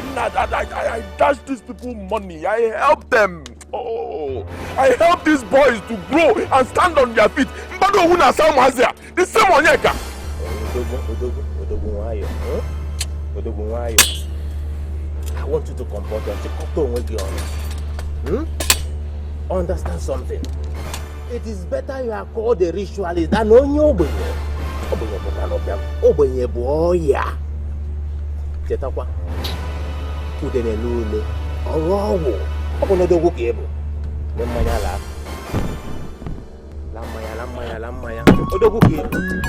I dash these people money. I help them. Oh, I help these boys to grow and stand on their feet. The same onyeka. I want you to comport yourself. Understand something? It is better you are called a ritualist than on your boy. Chetakwa. Udene lule. Orowo. Obonodogo kebo. Lemanya la. Lamaya. Odogo kebo.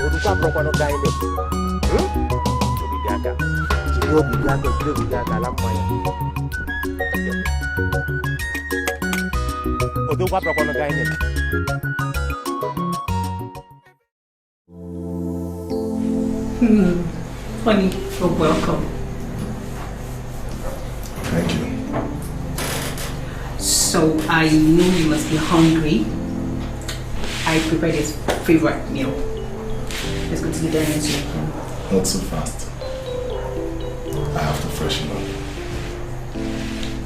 Oduka prokwano kainde. Obidiaka. Obidiaka lamaya. Oduka prokwano kainde. Honey, you're welcome. Thank you. So I know you must be hungry. I prepared his favorite meal. Let's go to the dining room. Not so fast. I have to freshen up.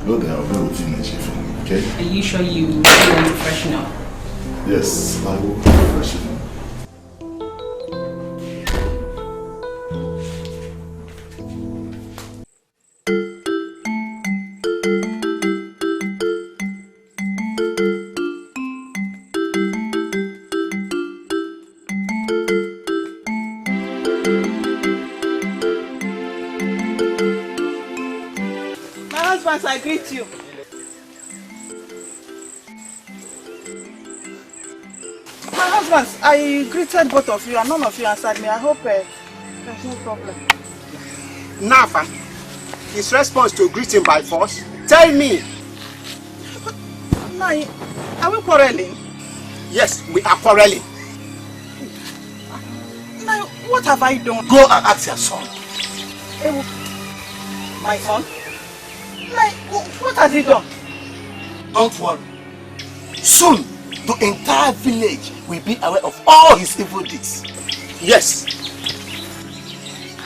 Go there, I'll go with you next year for me, okay? Are you sure you want to freshen up? Yes, I will freshen up. I greet you. My husband, I greeted both of you and none of you answered me. I hope there's no problem. Nafa, his response to greet him by force? Tell me. Are we quarreling? Yes, we are quarreling. Now, what have I done? Go and ask your son. My son? Like, what has he done? Don't worry. Soon, the entire village will be aware of all his evil deeds. Yes.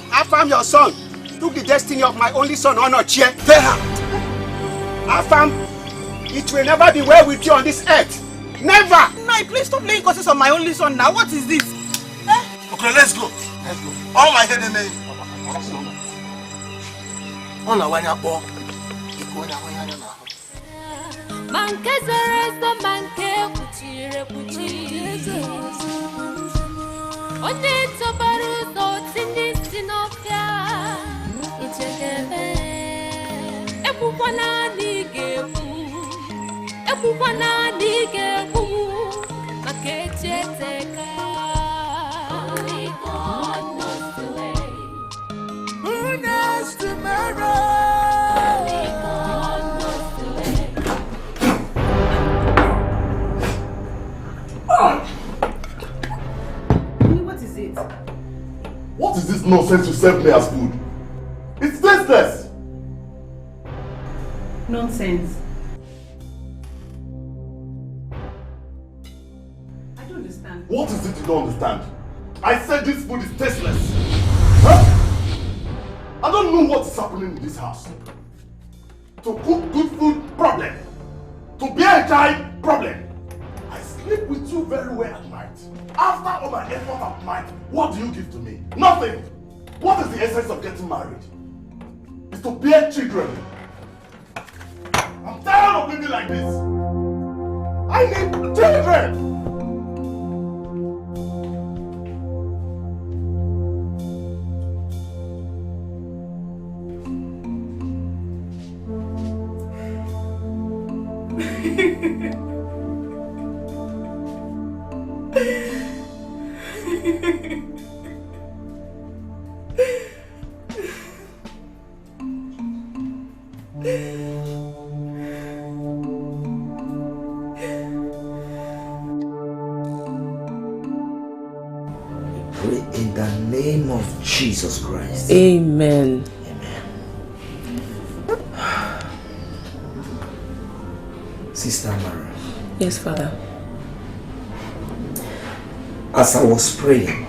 Afam, your son, took the destiny of my only son, Onyeka. Afam, it will never be well with you on this earth. Never! Nai, please stop laying curses on my only son now. What is this? Okay, let's go. All my head and name. Manke zereza manke kuchire One tobaruzo tini sinofia Ichekebe Ebuwana nigebu Makecheteka Only God knows the way. Who knows tomorrow? Only God knows the way. What is it? What is this nonsense you serve me as food? It's tasteless! Nonsense. I don't understand. What is it you don't understand? I said this food is tasteless. Huh? I don't know what is happening in this house. To cook good food, problem. To bear a child, problem. I sleep with you very well at night. After all my effort at night, what do you give to me? Nothing. What is the essence of getting married? It's to bear children. I'm tired of living like this. I need children. In the name of Jesus Christ. Amen. Sister Mara. Yes, Father. As I was praying,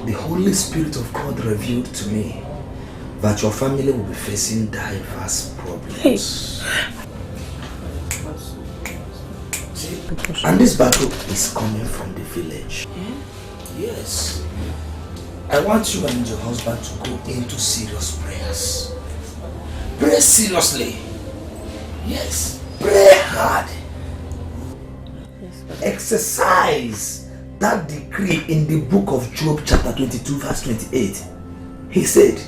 the Holy Spirit of God revealed to me that your family will be facing diverse problems. See? And this battle is coming from the village. Yes. I want you and your husband to go into serious prayers. Pray seriously. Yes. Pray hard. Exercise that decree in the book of Job chapter 22 verse 28. He said,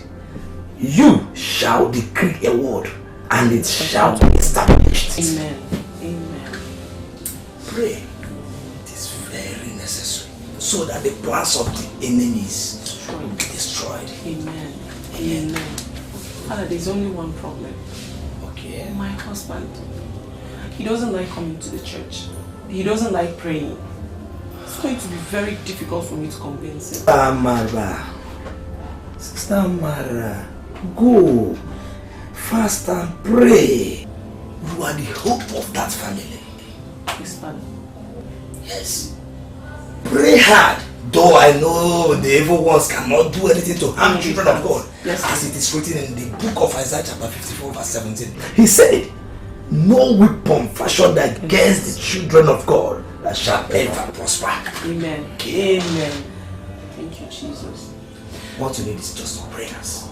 you shall decree a word and it shall be established. Amen. Amen. Pray. It is very necessary so that the plans of the enemies will be destroyed. Amen. Amen. Father, there's only one problem. Okay. My husband. He doesn't like coming to the church. He doesn't like praying. It's going to be very difficult for me to convince him. Sister Mara, go fast and pray. You are the hope of that family. Yes, Father. Yes. Pray hard. Though I know the evil ones cannot do anything to harm children of God. Yes. As it is written in the book of Isaiah chapter 54 verse 17. He said, no weapon fashioned against the children of God that shall ever prosper. Amen. Amen. Thank you, Jesus. What you need is just prayers.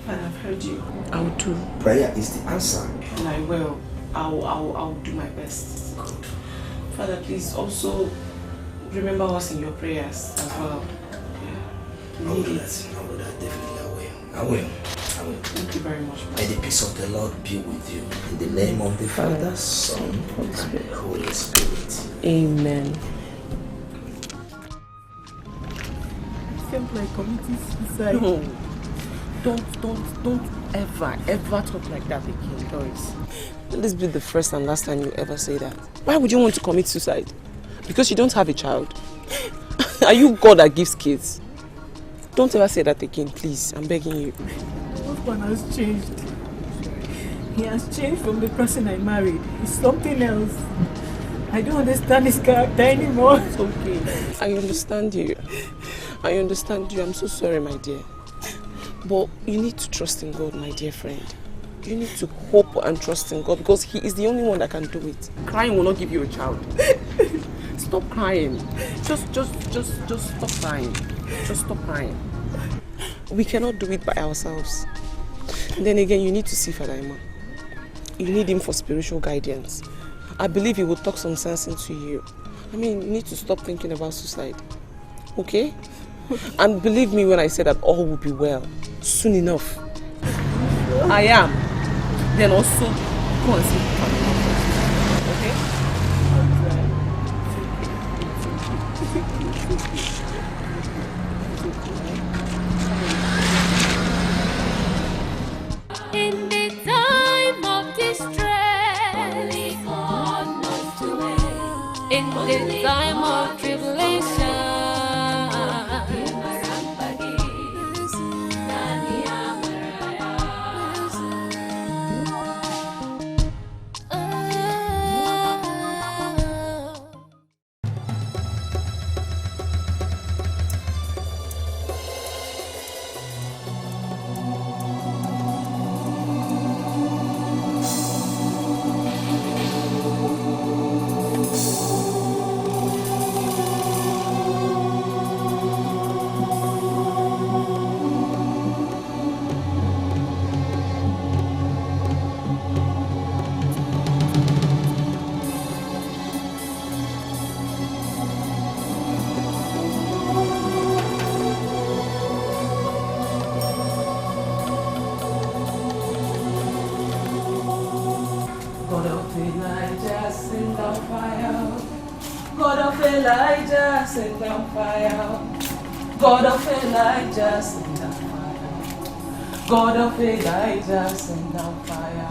Father, I've heard you. I will do. Prayer is the answer. And I will. I'll do my best. Good. Father, please also remember us in your prayers as well. Yeah. I will do that. Definitely I will. Thank you very much. May the peace of the Lord be with you. In the name of the Father, Son, and the Holy Spirit. Amen. I felt like committing suicide. No. Don't ever talk like that again, Doris. Let this be the first and last time you ever say that. Why would you want to commit suicide? Because you don't have a child? Are you God that gives kids? Don't ever say that again, please. I'm begging you. My husband has changed. He has changed from the person I married. He's something else. I don't understand his character anymore. It's okay. I understand you. I'm so sorry, my dear. But you need to trust in God, my dear friend. You need to hope and trust in God because He is the only one that can do it. Crying will not give you a child. Stop crying. Just stop crying. Just stop crying. We cannot do it by ourselves. And then again, you need to see Father Emma. You need him for spiritual guidance. I believe he will talk some sense into you. I mean, you need to stop thinking about suicide. Okay? And believe me when I say that all will be well. Soon enough. I am. Then also, go and see Father Emma first. Okay? In the time of distress, only God knows the way. In the time of tribulation, Elijah, send down fire. God of Elijah, send down fire. God of Elijah, send down fire.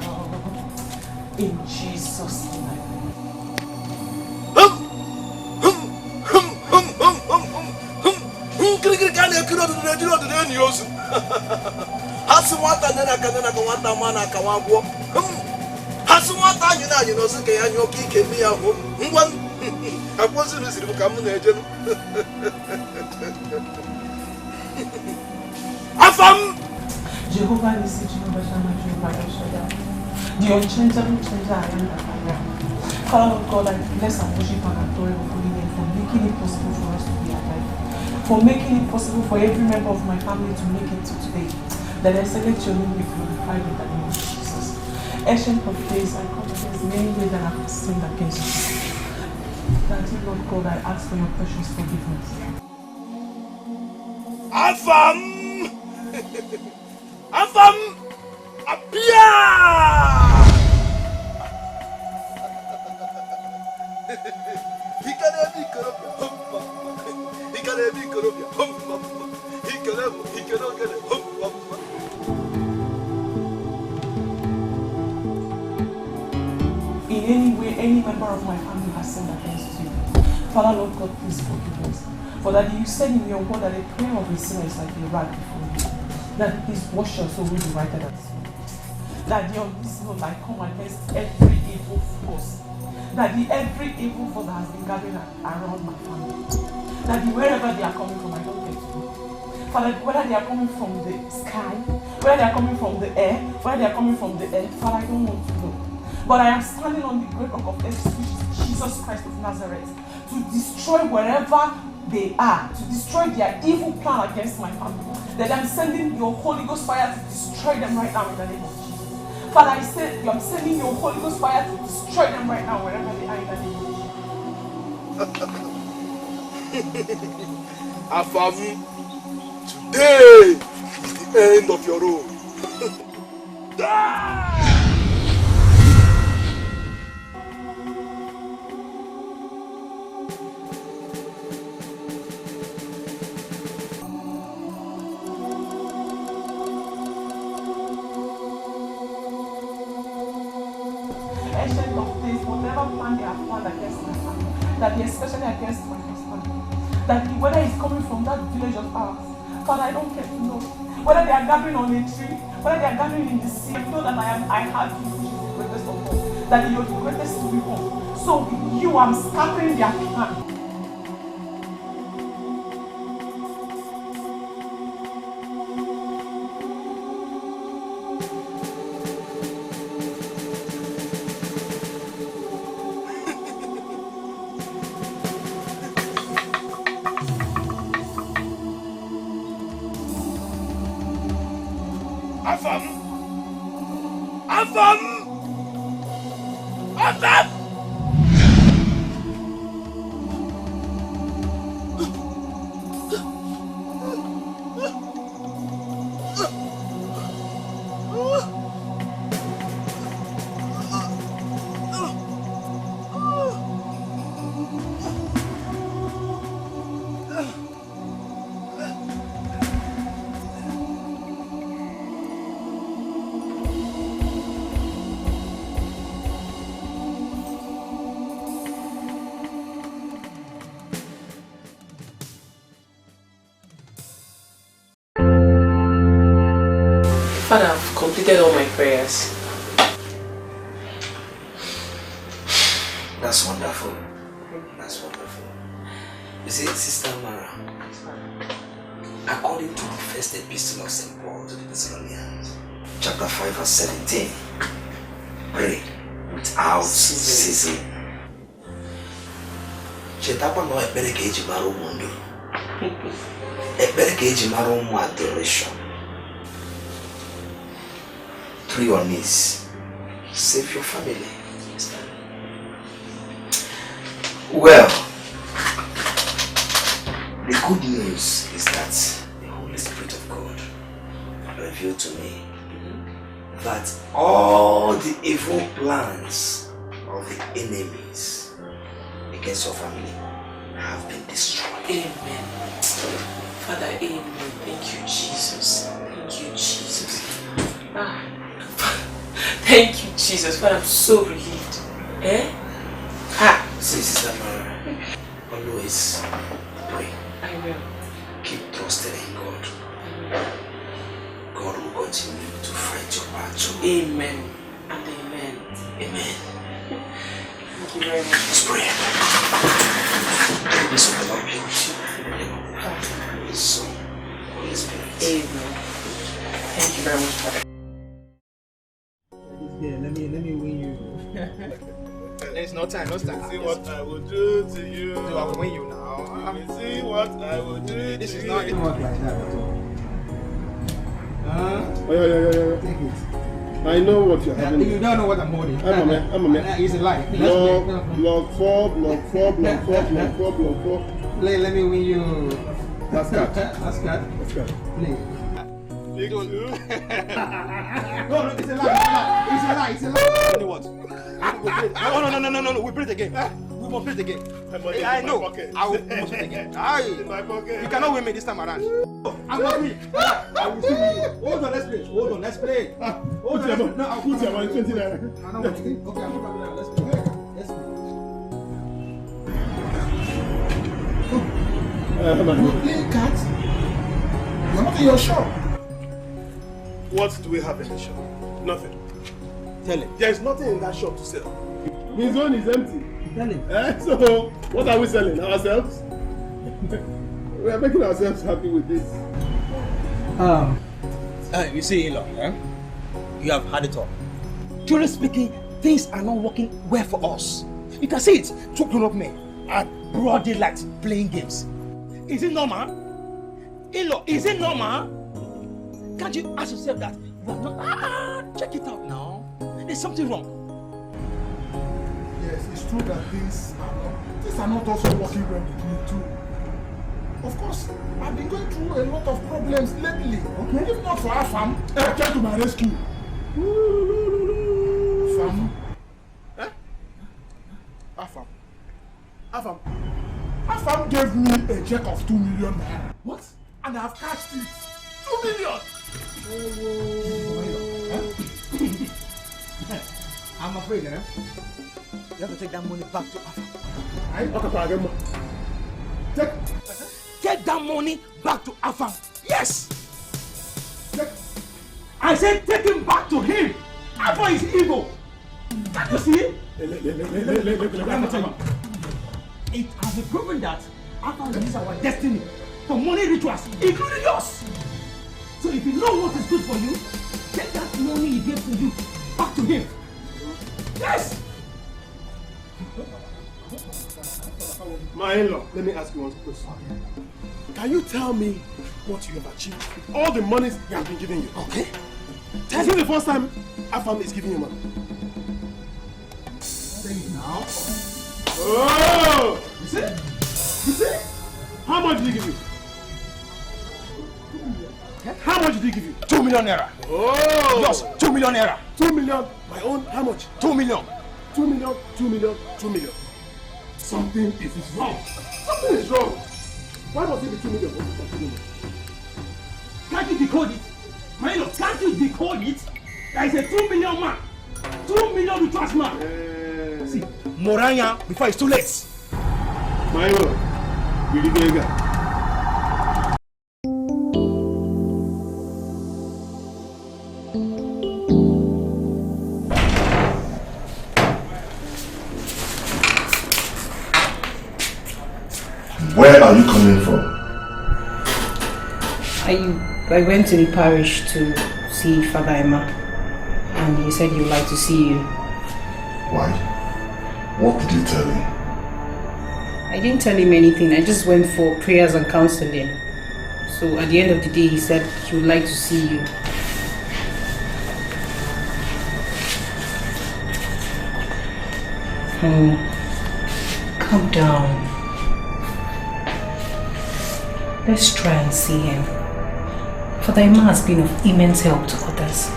In Jesus' name. Afam! Jehovah Nissi, Jehovah Shammah, Jehovah El Shaddai, the unchangeable changer I am that I am. Father Lord God, I bless and worship and adore your holy name for making it possible for us to be alive, for making it possible for every member of my family to make it to today. That I say let your name be glorified in the name of Jesus. Ancient of days, I come against many ways that I have sinned against you. That Lord God, I ask for your precious forgiveness. Afam! Afam! Appear! In any way, any member of my family has sinned against you. Father, Lord God, please forgive us. For that you said in your word that the prayer of a sinner is like a rag before you. That please wash us so we will be whiter than snow. That on this note I come against every evil force. That every evil force that has been gathering around my family. That wherever they are coming from, I don't get to know. Father, whether they are coming from the sky, whether they are coming from the air, whether they are coming from the earth, Father, I don't want to know. But I am standing on the great rock of ages, which is Jesus Christ of Nazareth, to destroy wherever they are, to destroy their evil plan against my family. That I'm sending your Holy Ghost fire to destroy them right now in the name of Jesus. Father, I said I'm sending your Holy Ghost fire to destroy them right now wherever they are in the name of Jesus. Afam, today is the end of your road. Ancient of days, whatever plan they have planned against my family, that they especially against my husband, that whether it's coming from that village of ours, Father, I don't care to know. Whether they are gathering on a tree, whether they are gathering in the sea, I know that I have you, which is the greatest of all. That you're the greatest to be born. So you are scattering their plan. Afam! Afam! Afam! Father, I've completed all my prayers. That's wonderful. That's wonderful. You see, Sister Mara, according to the first epistle of St. Paul to the Thessalonians, chapter 5 verse 17, pray without ceasing. Chetapa no ekpere ka eji mara ụmụ ekpere ka eji mara ụmụ adoration. Pray on knees. Save your family. Well, the good news is that the Holy Spirit of God revealed to me that all the evil plans of the enemies against your family have been destroyed. Amen. Father, amen. Thank you, Jesus. Thank you, Jesus. Thank you, Jesus. Father, I'm so relieved. Eh? See, Sister Mara, always pray. I will. Keep trusting in God. God will continue to fight your battle. Amen. And amen. Amen. Thank you very much. Let's pray. This will never be with you. In the name of the Father, the Son, Holy Spirit. Amen. Thank you very much, Father. Yeah, let me win you. There's no time. See what I will do to you. So I will win you now. See what I will do to you. This is not work like that at all. Yeah. Take it. I know what you're having. You don't know what I'm holding. I'm a man. It's a lie. Block 4. Play, let me win you. Last card. Play. Big two. No, it's a lie. It's a lie. Only what? No. We play the game. We must play the game. I know. I will play the game. You cannot win me this time around. I'm not me. I will see you. Hold on, let's play. Hold on, Put your money 20 naira. I know what to do. Okay, I'm not now. Let's play. You're playing cards? You're not in your shop. What do we have in the shop? Nothing. Tell him. There's nothing in that shop to sell. His own is empty. Tell him. So, what are we selling? Ourselves? We are making ourselves happy with this. You see, in-law, you have had it all. Truly speaking, things are not working well for us. You can see it. Two grown-up men at broad daylight playing games. Is it normal? In-law, is it normal? Can't you ask yourself that you have not... check it out now. There's something wrong. Yes, it's true that things are not also working well with me too. Of course, I've been going through a lot of problems lately. Okay. If not for Afam, I came to my rescue. Afam gave me a check of 2 million naira. What? And I've cashed it. 2 million! I'm afraid, you have to take that money back to Afam. Take that money back to Afam. Yes! I said take him back to him. Afam is evil. Can't you see it? Let me tell you. It has been proven that Afam is our destiny for money rituals, including yours. So if you know what is good for you, take that money he gave to you back to him. Yes! My in-law, let me ask you one question. Can you tell me what you have achieved with all the monies he has been giving you? Okay. This is the first time Afam is giving you money. Say it now. Oh! You see? How much did he give you? How much did he give you? 2 million naira. Oh! Yes, 2 million naira. 2 million. My own, how much? 2 million. 2 million, 2 million, 2 million. Something is wrong. Something is wrong. Why must it be 2 million? Can't you decode it? My lord, can't you decode it? There is a 2 million man. 2 million rituals man. See, Moranya before it's too late. My lord, you did it. Where are you coming from? I went to the parish to see Father Emma, and he said he would like to see you. Why? What did you tell him? I didn't tell him anything. I just went for prayers and counseling. So at the end of the day, he said he would like to see you. Calm down. Let's try and see him. Father Emma has been of immense help to others.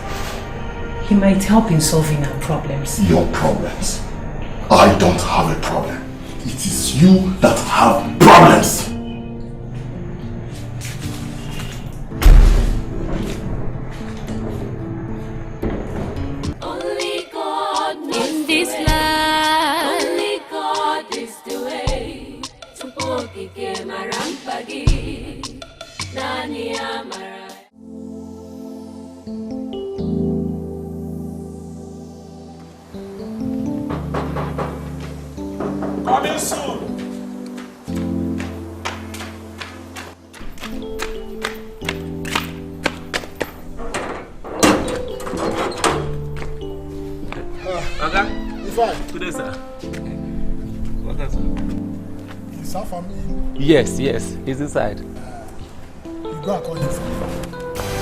He might help in solving our problems. Your problems? I don't have a problem. It is you that have problems. Only God knows in this life. Only God is the way. Supokike marampagi. Nani amara. Coming soon. Okay? Fine. Good day, sir. Welcome, sir. Is Afam in? Yes, he's inside. You go and call him for me.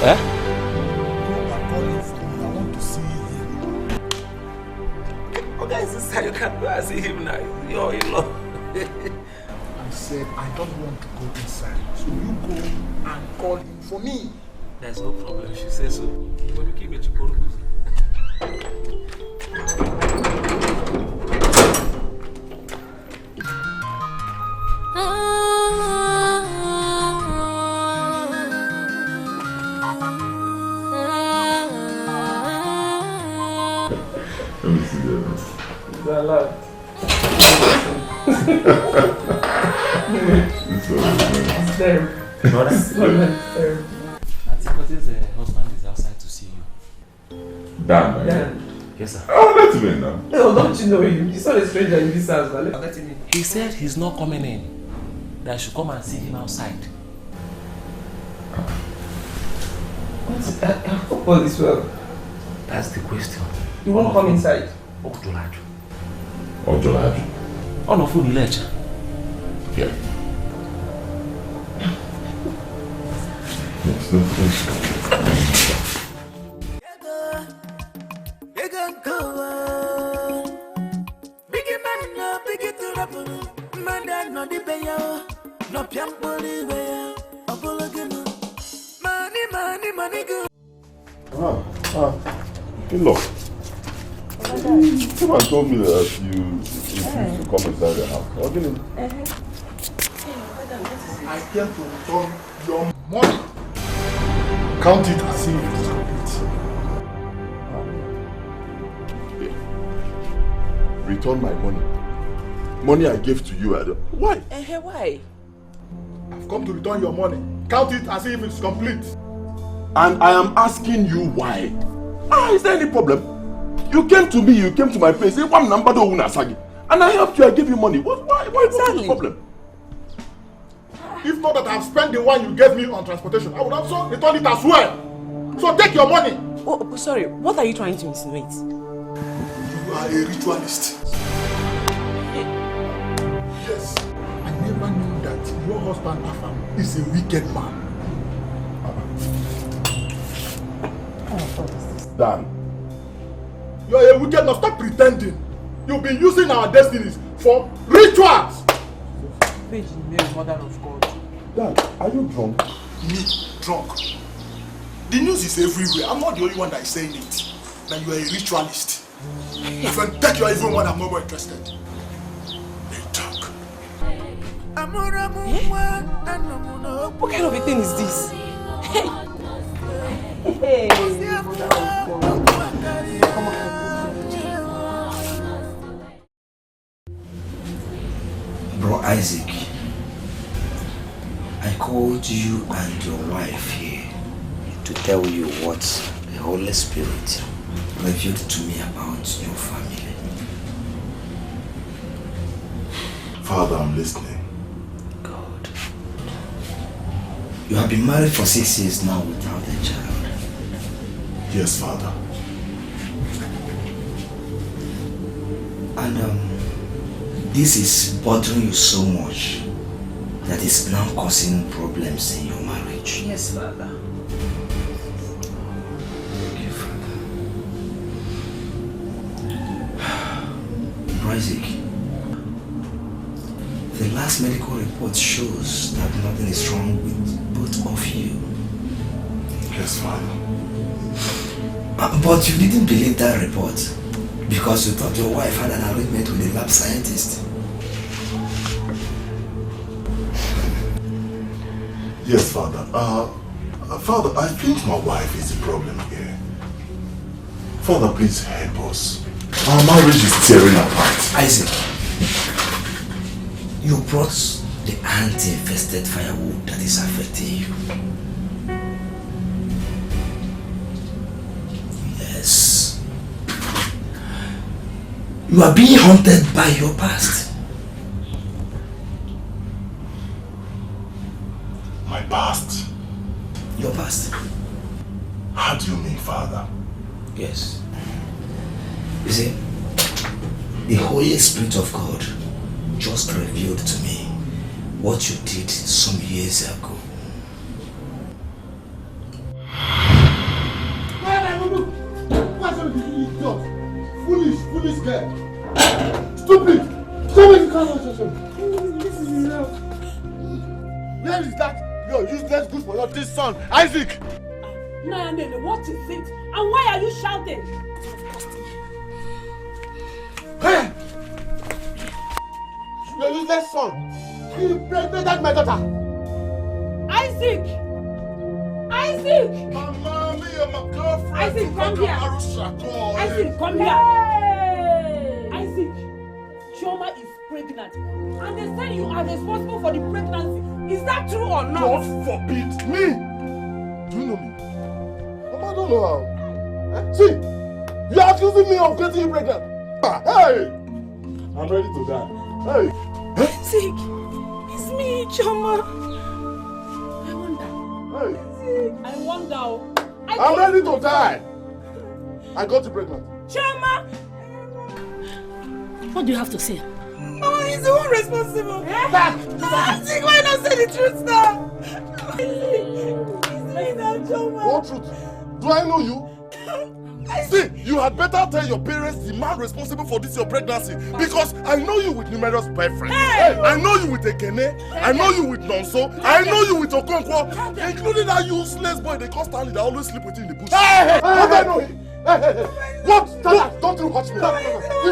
Eh? Go and call him for me. I want to see him. Okay, he's inside. You can go and see him now. You're in love. I said I don't want to go inside. So you go and call him for me. There's no problem. She says so. But you keep it to Let me see that. It's allowed. This one is there. Brother? I think what is husband is outside to see you. Dan, right? Dan. Yes, sir. Oh, let him in now. No, don't you know him? He's not a stranger in this house. Let him in. He said he's not coming in. That I should come and see him outside. I hope all is well. That's the question. You won't come inside? Ojolaju. Ojolaju? Oh, no, food lecture. Yeah. Look, someone told me that you refused to come inside the house. What do you mean? I came to return your money. Count it as if it's complete. Return my money. Money I gave to you. Why? Why? I've come to return your money. Count it as if it's complete. And I am asking you why. Is there any problem? You came to me, you came to my place, and I helped you, I gave you money. Why is the problem? If not that I've spent the one you gave me on transportation, I would also return it as well. So take your money. Oh, sorry, what are you trying to insinuate? You are a ritualist. Yes, I never knew that your husband Afam is a wicked man. Dan. You are a wicked man. Stop pretending. You've been using our destinies for rituals. Page in Mary, Mother of God. Dan, are you drunk? Me? Drunk? The news is everywhere. I'm not the only one that is saying it. That you are a ritualist. If I take your evil one, I'm no more interested. They talk. What kind of a thing is this? Hey! Hey! Bro Isaac, I called you and your wife here to tell you what the Holy Spirit revealed to me about your family. Father, I'm listening. God. You have been married for 6 years now without a child. Yes, Father. And this is bothering you so much that it's now causing problems in your marriage. Yes, Father. Okay, Father. Isaac, the last medical report shows that nothing is wrong with both of you. Yes, Father. But you didn't believe that report because you thought your wife had an arrangement with a lab scientist. Yes, Father. Father, I think my wife is the problem here. Father, please help us. Our marriage is tearing apart. Isaac, you brought the anti-infested firewood that is affecting you. Yes. You are being haunted by your past. My past? Your past. How do you mean, Father? Yes. You see, the Holy Spirit of God just revealed to me what you did some years ago. Foolish girl. Stupid. This is enough. Where is that your useless good for nothing son, Isaac? No, what is it? And why are you shouting? Hey! Your useless son. You impregnated my daughter. Isaac! Isaac! Mama, me and my girlfriend. Isaac, come here. Isaac, come here. Isaac, Chioma is pregnant. And they say you are responsible for the pregnancy. Is that true or not? God forbid. Me? Do you know me? Mama, I don't know how. See, you are accusing me of getting you pregnant. Hey! I'm ready to die. Hey! Isaac, it's me, Chioma. I wonder. Hey! I wonder. I'm ready to die. I got you pregnant. Chioma! What do you have to say? Mama, he's the one responsible. Isaac, why not say the truth now? It's me now, Chioma. What truth? Do I know you? See, you had better tell your parents the man responsible for this your pregnancy, because I know you with numerous boyfriends. Hey, I know you with Ekene, I know you with Nonso, I know you with Okoronta, including that useless boy they call Stanley that always sleep with you in the bush. Hey, don't I know him? Hey. What? Don't you hurt me. If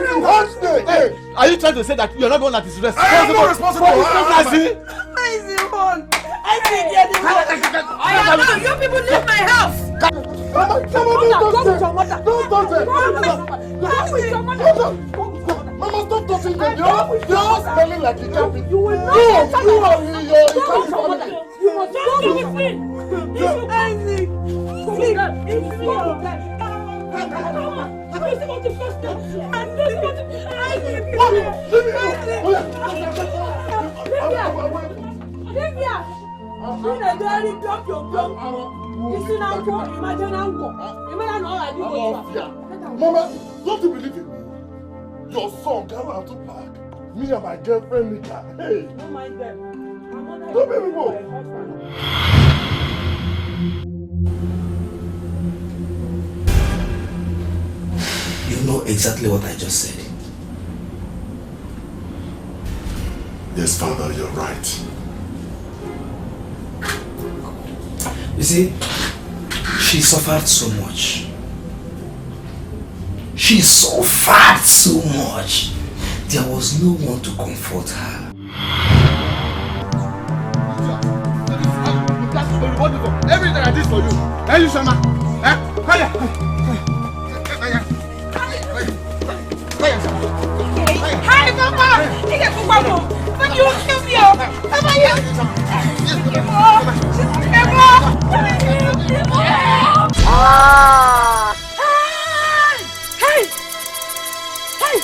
you hurt me again. Are you trying to say that you're not the one that is responsible? I am not responsible for pregnancy. I see one. I see the other one. You people leave my house. Mama, don't touch it. Mama, stop touching them. They're all smelling like a cabbie. You will not. You are You must go with me. Isaac, please. Mama, don't you believe it? Your son came out to park. Me and my girlfriend Nika. Hey! Don't mind them. Don't make me go. You know exactly what I just said. Yes, Father, you're right. You see, she suffered so much. She suffered so much. There was no one to comfort her. Everything I did for you. Hey, you Shama. Hi, Mama. When you kill me, Hey!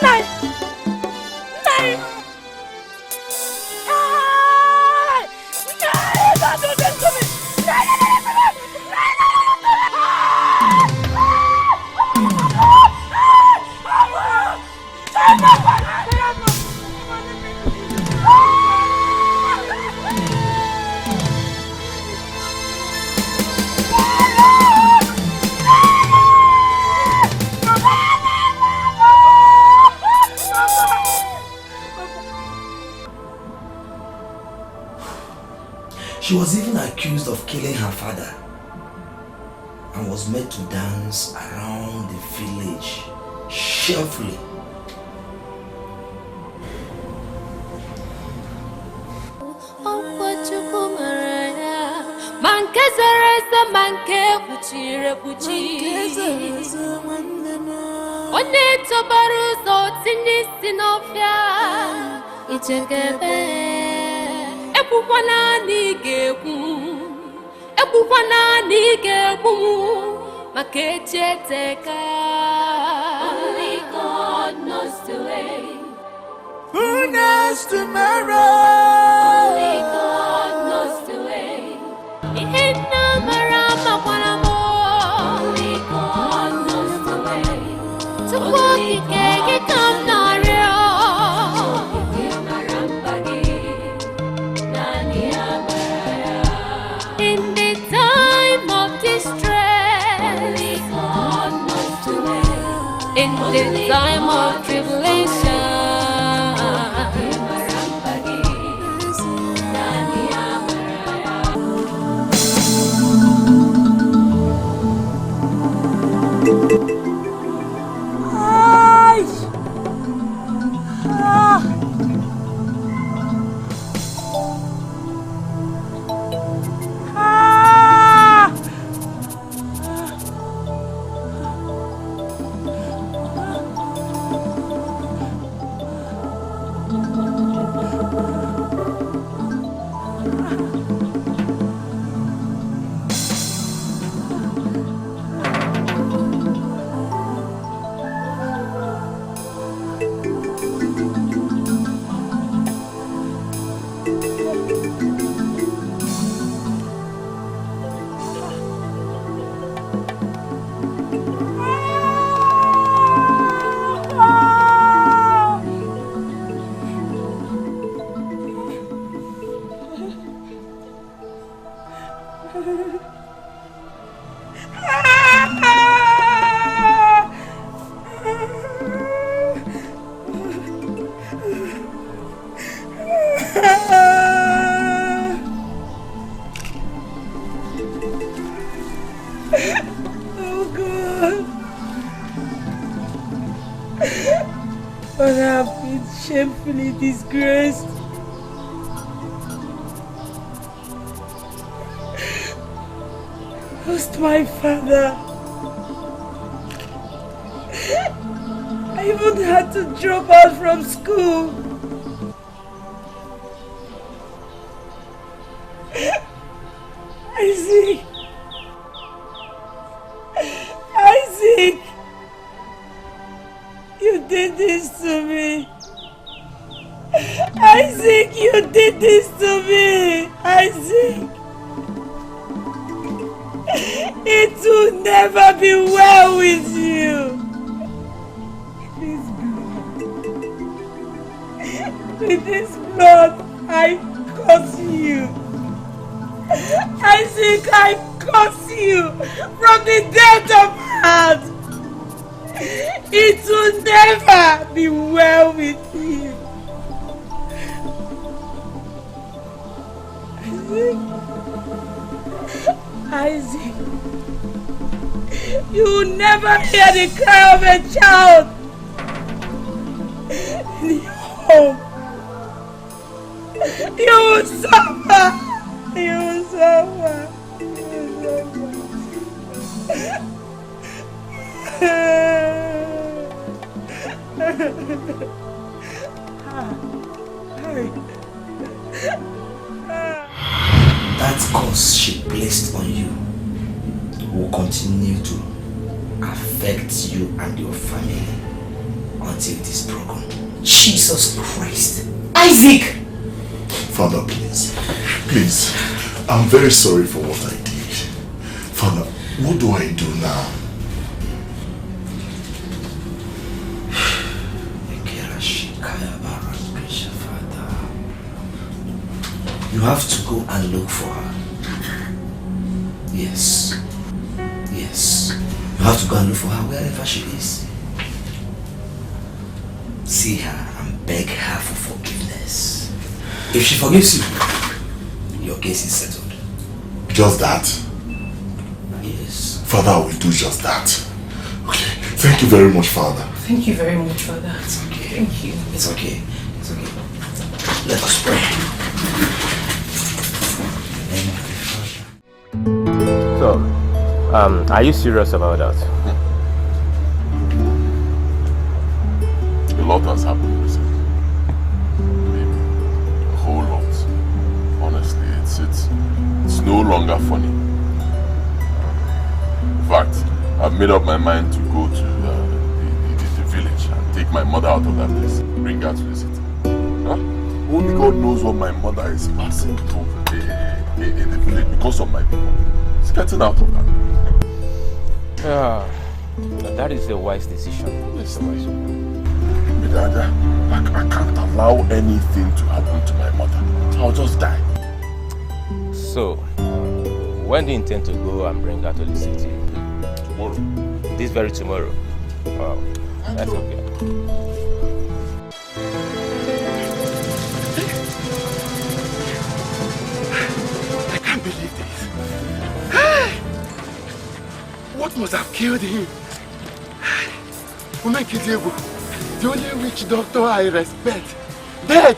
Nine! Don't do this to me! She was even accused of killing her father and was made to dance around the village shamefully. Ekwana nigekwu makecheteka. Only God knows the way. Who knows tomorrow? Only God knows the way. Only in the time of tribulation. Shamefully disgraced. Lost my father. I even had to drop out from school. Isaac. Isaac. You did this to me. Isaac, you did this to me! Isaac! It will never be well with you! With this blood, I curse you! Isaac, I curse you from the depth of heart! It will never be well with you! Isaac, you will never hear the cry of a child in your home. You will suffer. You will suffer. That curse she placed on you will continue to affect you and your family until it is broken. Jesus Christ! Isaac! Father, please. Please. I'm very sorry for what I did. Father, what do I do now? You have to go and look for her. Yes. Yes. You have to go and look for her wherever she is. See her and beg her for forgiveness. If she forgives you, your case is settled. Just that? Yes. Father, I will do just that. Okay. Thank you very much, Father. Thank you very much, Father. It's okay. Thank you. It's okay. It's okay. Let us pray. So, are you serious about that? A lot has happened recently. Maybe a whole lot. Honestly, it's no longer funny. In fact, I've made up my mind to go to the village and take my mother out of that place, bring her to the city. Huh? Only God knows what my mother is passing through in the village because of my people. It's getting out of that. That is a wise decision. It's a wise one. Dada, I can't allow anything to happen to my mother. I'll just die. So, when do you intend to go and bring her to the city? Tomorrow. This very tomorrow? problem. That's okay. I can't believe this. What must have killed him? Omenkidiebu, the only witch doctor I respect, dead.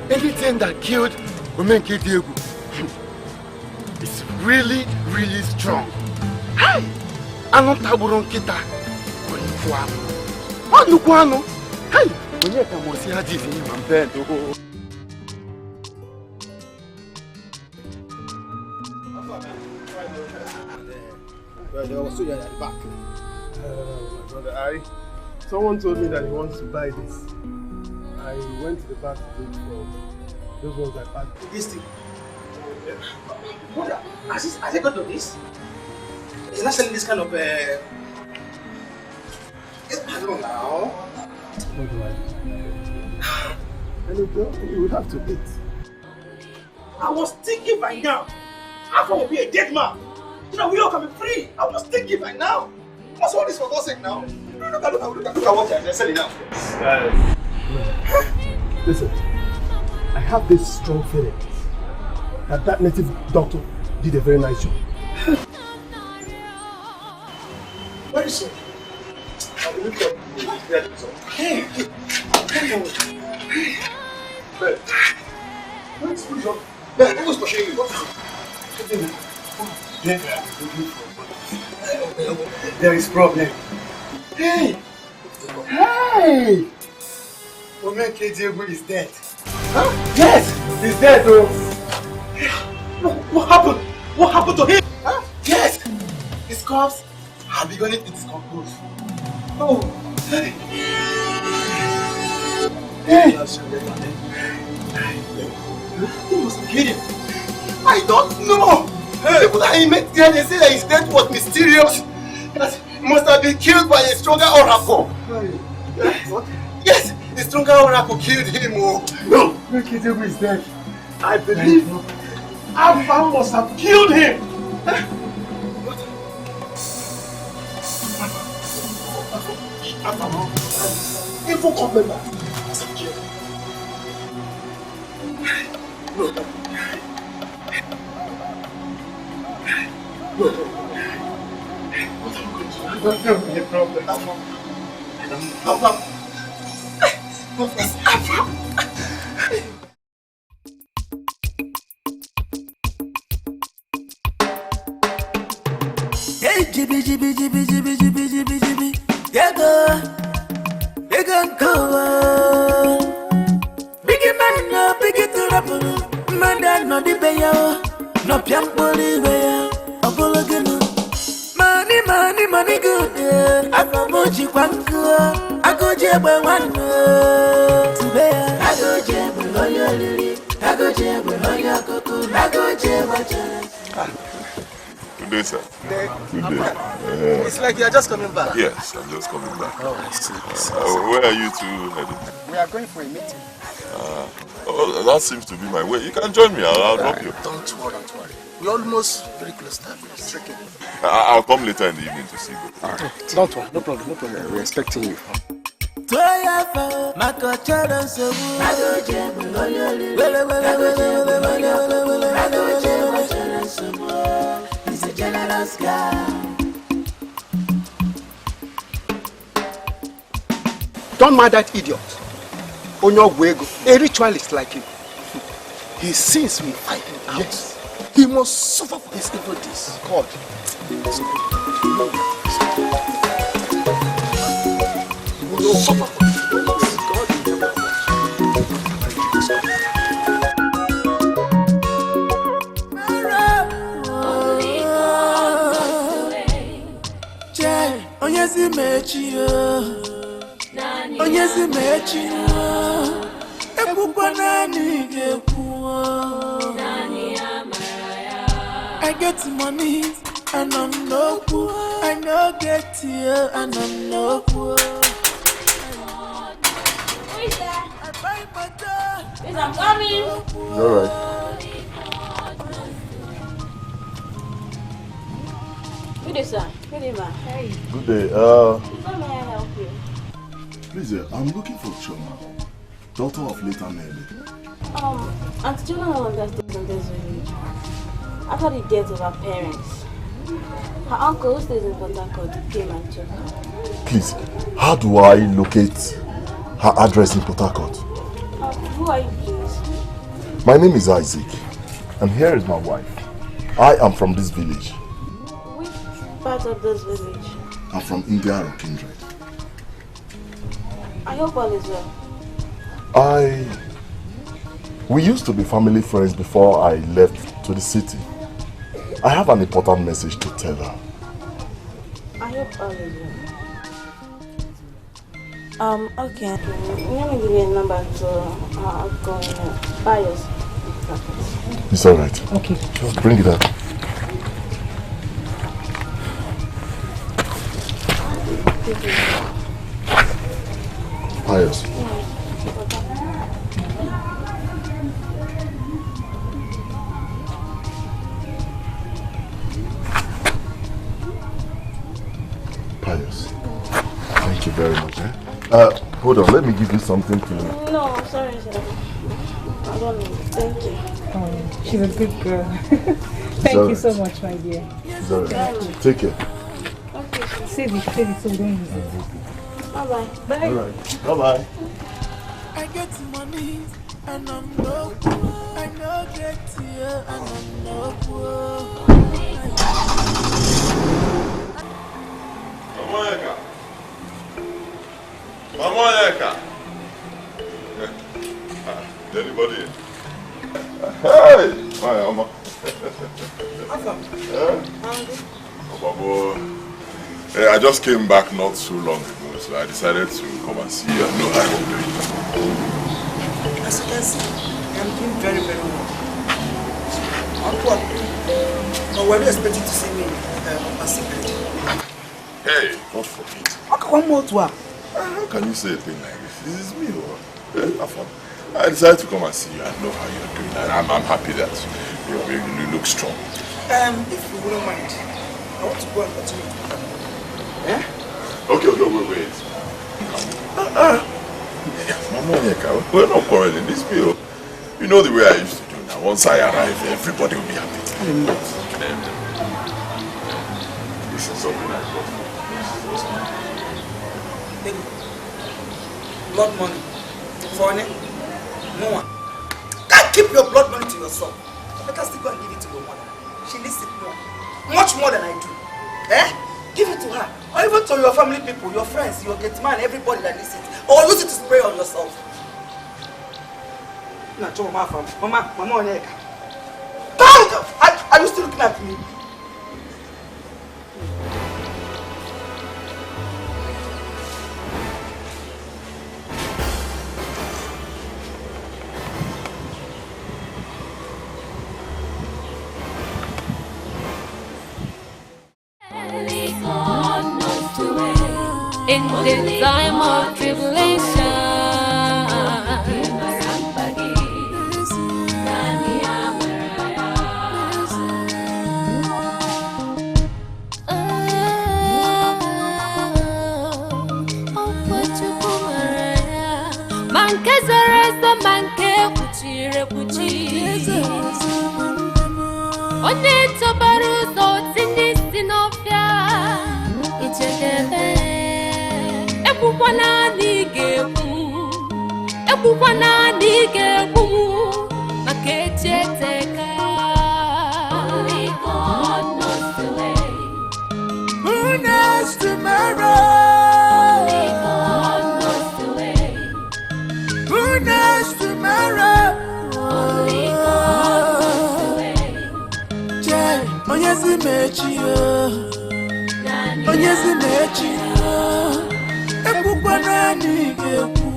Anything that killed Omenkidiebu is really, really strong. Hey! Ano taburu nkita. Onyekwa ano. Hey! Onyeka mosi hadisi ni mampendo. There was soldier at the back. My brother, someone told me that he wants to buy this. I went to the back to look for those ones I packed. This thing. Brother, has he got of this? He's not selling this kind of it's pardon now. What do I do? You will have to eat. I was thinking by now, Afam will be a dead man. You know, we all coming free. I was thinking by now. What's all this for God's sake now? Look at what they're selling now. Listen, I have this strong feeling that native doctor did a very nice job. Where is he? Hey! What's the job? Who's pushing you? There is problem. Hey! Hey! Omenkidiebu is dead. Huh? Yes! He's dead, bro. What happened? What happened to him? Huh? Yes! His corpse had begun to decompose. Oh! Hey! Hey! Who must have killed him? I don't know! People that he met there, they say that his death was mysterious. That he must have been killed by a stronger oracle. What? Yes! The stronger oracle killed him. Oh. No! Omenkidiebu is dead. I believe Afam must have killed him. Afam, evil cult member must have killed him. No. No. What am I going to do? Don't tell me a problem. Afam. Hey, jibby. Yeah, go. Biggie man, no, biggie to rap. Man, that no the beya. No pian bolive. Apologino. Money good. I go mochi kwanku. I go jebe one. Today, I go jebe loyalty. I go jebe loyalty. I go jebe. Today, sir. Today. It's like you are just coming back. Yes, I'm just coming back. Oh, I see. Where are you two heading? We are going for a meeting. Oh, that seems to be my way. You can join me. I'll drop you. Don't worry. We're almost very close to that. I'll come later in the evening to see you. All right. Don't worry. No problem. We're expecting you. He's a generous guy. Don't mind that idiot. Onyogwego, a ritualist like him. His sins will fight him out. Yes. He must suffer for his evil deeds. God. He will suffer for his evil deeds. Onyezi mechi ekwukwa nani gekwu I get money and I'm no poor. I no get here and I'm no poor. Who is there? Please, I'm coming. Alright. Good day, sir. Good day, ma. Hey. Good day. How may I help you? Please, I'm looking for Choma, daughter of late Nelly. Auntie Choma no longer stays in this village. After the death of her parents, her uncle who stays in Port Harcourt came and took her. Please, how do I locate her address in Port Harcourt? Who are you, please? My name is Isaac, and here is my wife. I am from this village. Which part of this village? I'm from India or kindred. I hope all is well. We used to be family friends before I left to the city. I have an important message to tell her. I hope all is well. Okay. Let me give you a number to outgoing buyers. It's alright. Okay. Just bring it up. Pius. Pius. Thank you very much. Hold on, let me give you something to... No, sorry, sir. I don't need it. Thank you. Oh, she's a good girl. Thank you so much, my dear. It's alright. Take care. Okay. Save it so we don't use it. Bye-bye. Bye. Alright. Bye-bye. I get money and I'm no poor. I know get here and I'm no poor. Onyeka. Anybody? Hey! Hi, Oma. Afam. Hey, I just came back not too long ago, so I decided to come and see you and know how you're doing. As you can see, I'm doing very, very well. Uncle, no, were you expecting to see me on my secret? Hey, God forbid. One more to her. How can you say a thing like this? This is me, or Afam. I decided to come and see you and know how you're doing, and I'm happy that you look strong. If you wouldn't mind, I want to go and continue to cook. Eh? Okay, wait. Mama Onyeka, we're not quarreling. This bill, you know the way I used to do now. Once I arrive, everybody will be happy. This is something I got. Blood money. Funny. No one. Can't keep your blood money to yourself. Better still go and give it to your mother. She needs it more. Much more than I do. Eh? Give it to her. Or even to your family people, your friends, your gate man, everybody that needs it. Or use it to spray on yourself. Mama Onyeka. Are you still looking at me? In the time of tribulation, manke zereza manke kuchire kuchiri onye tobaru zo tinisi n'ofia ichekebe ekwukwana n'ige-ekwu maka echeteka. Only God knows the way. Who knows tomorrow? Only God knows the way. Who knows tomorrow? Only God knows the way. Onyezi mechi Onyezi mechi Ekwukwana n'ige-ekwu.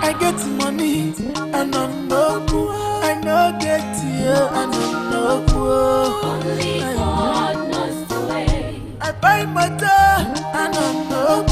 I get money and I'm no poor. I no get here and I'm no poor. Only God knows the way. I buy motor and I'm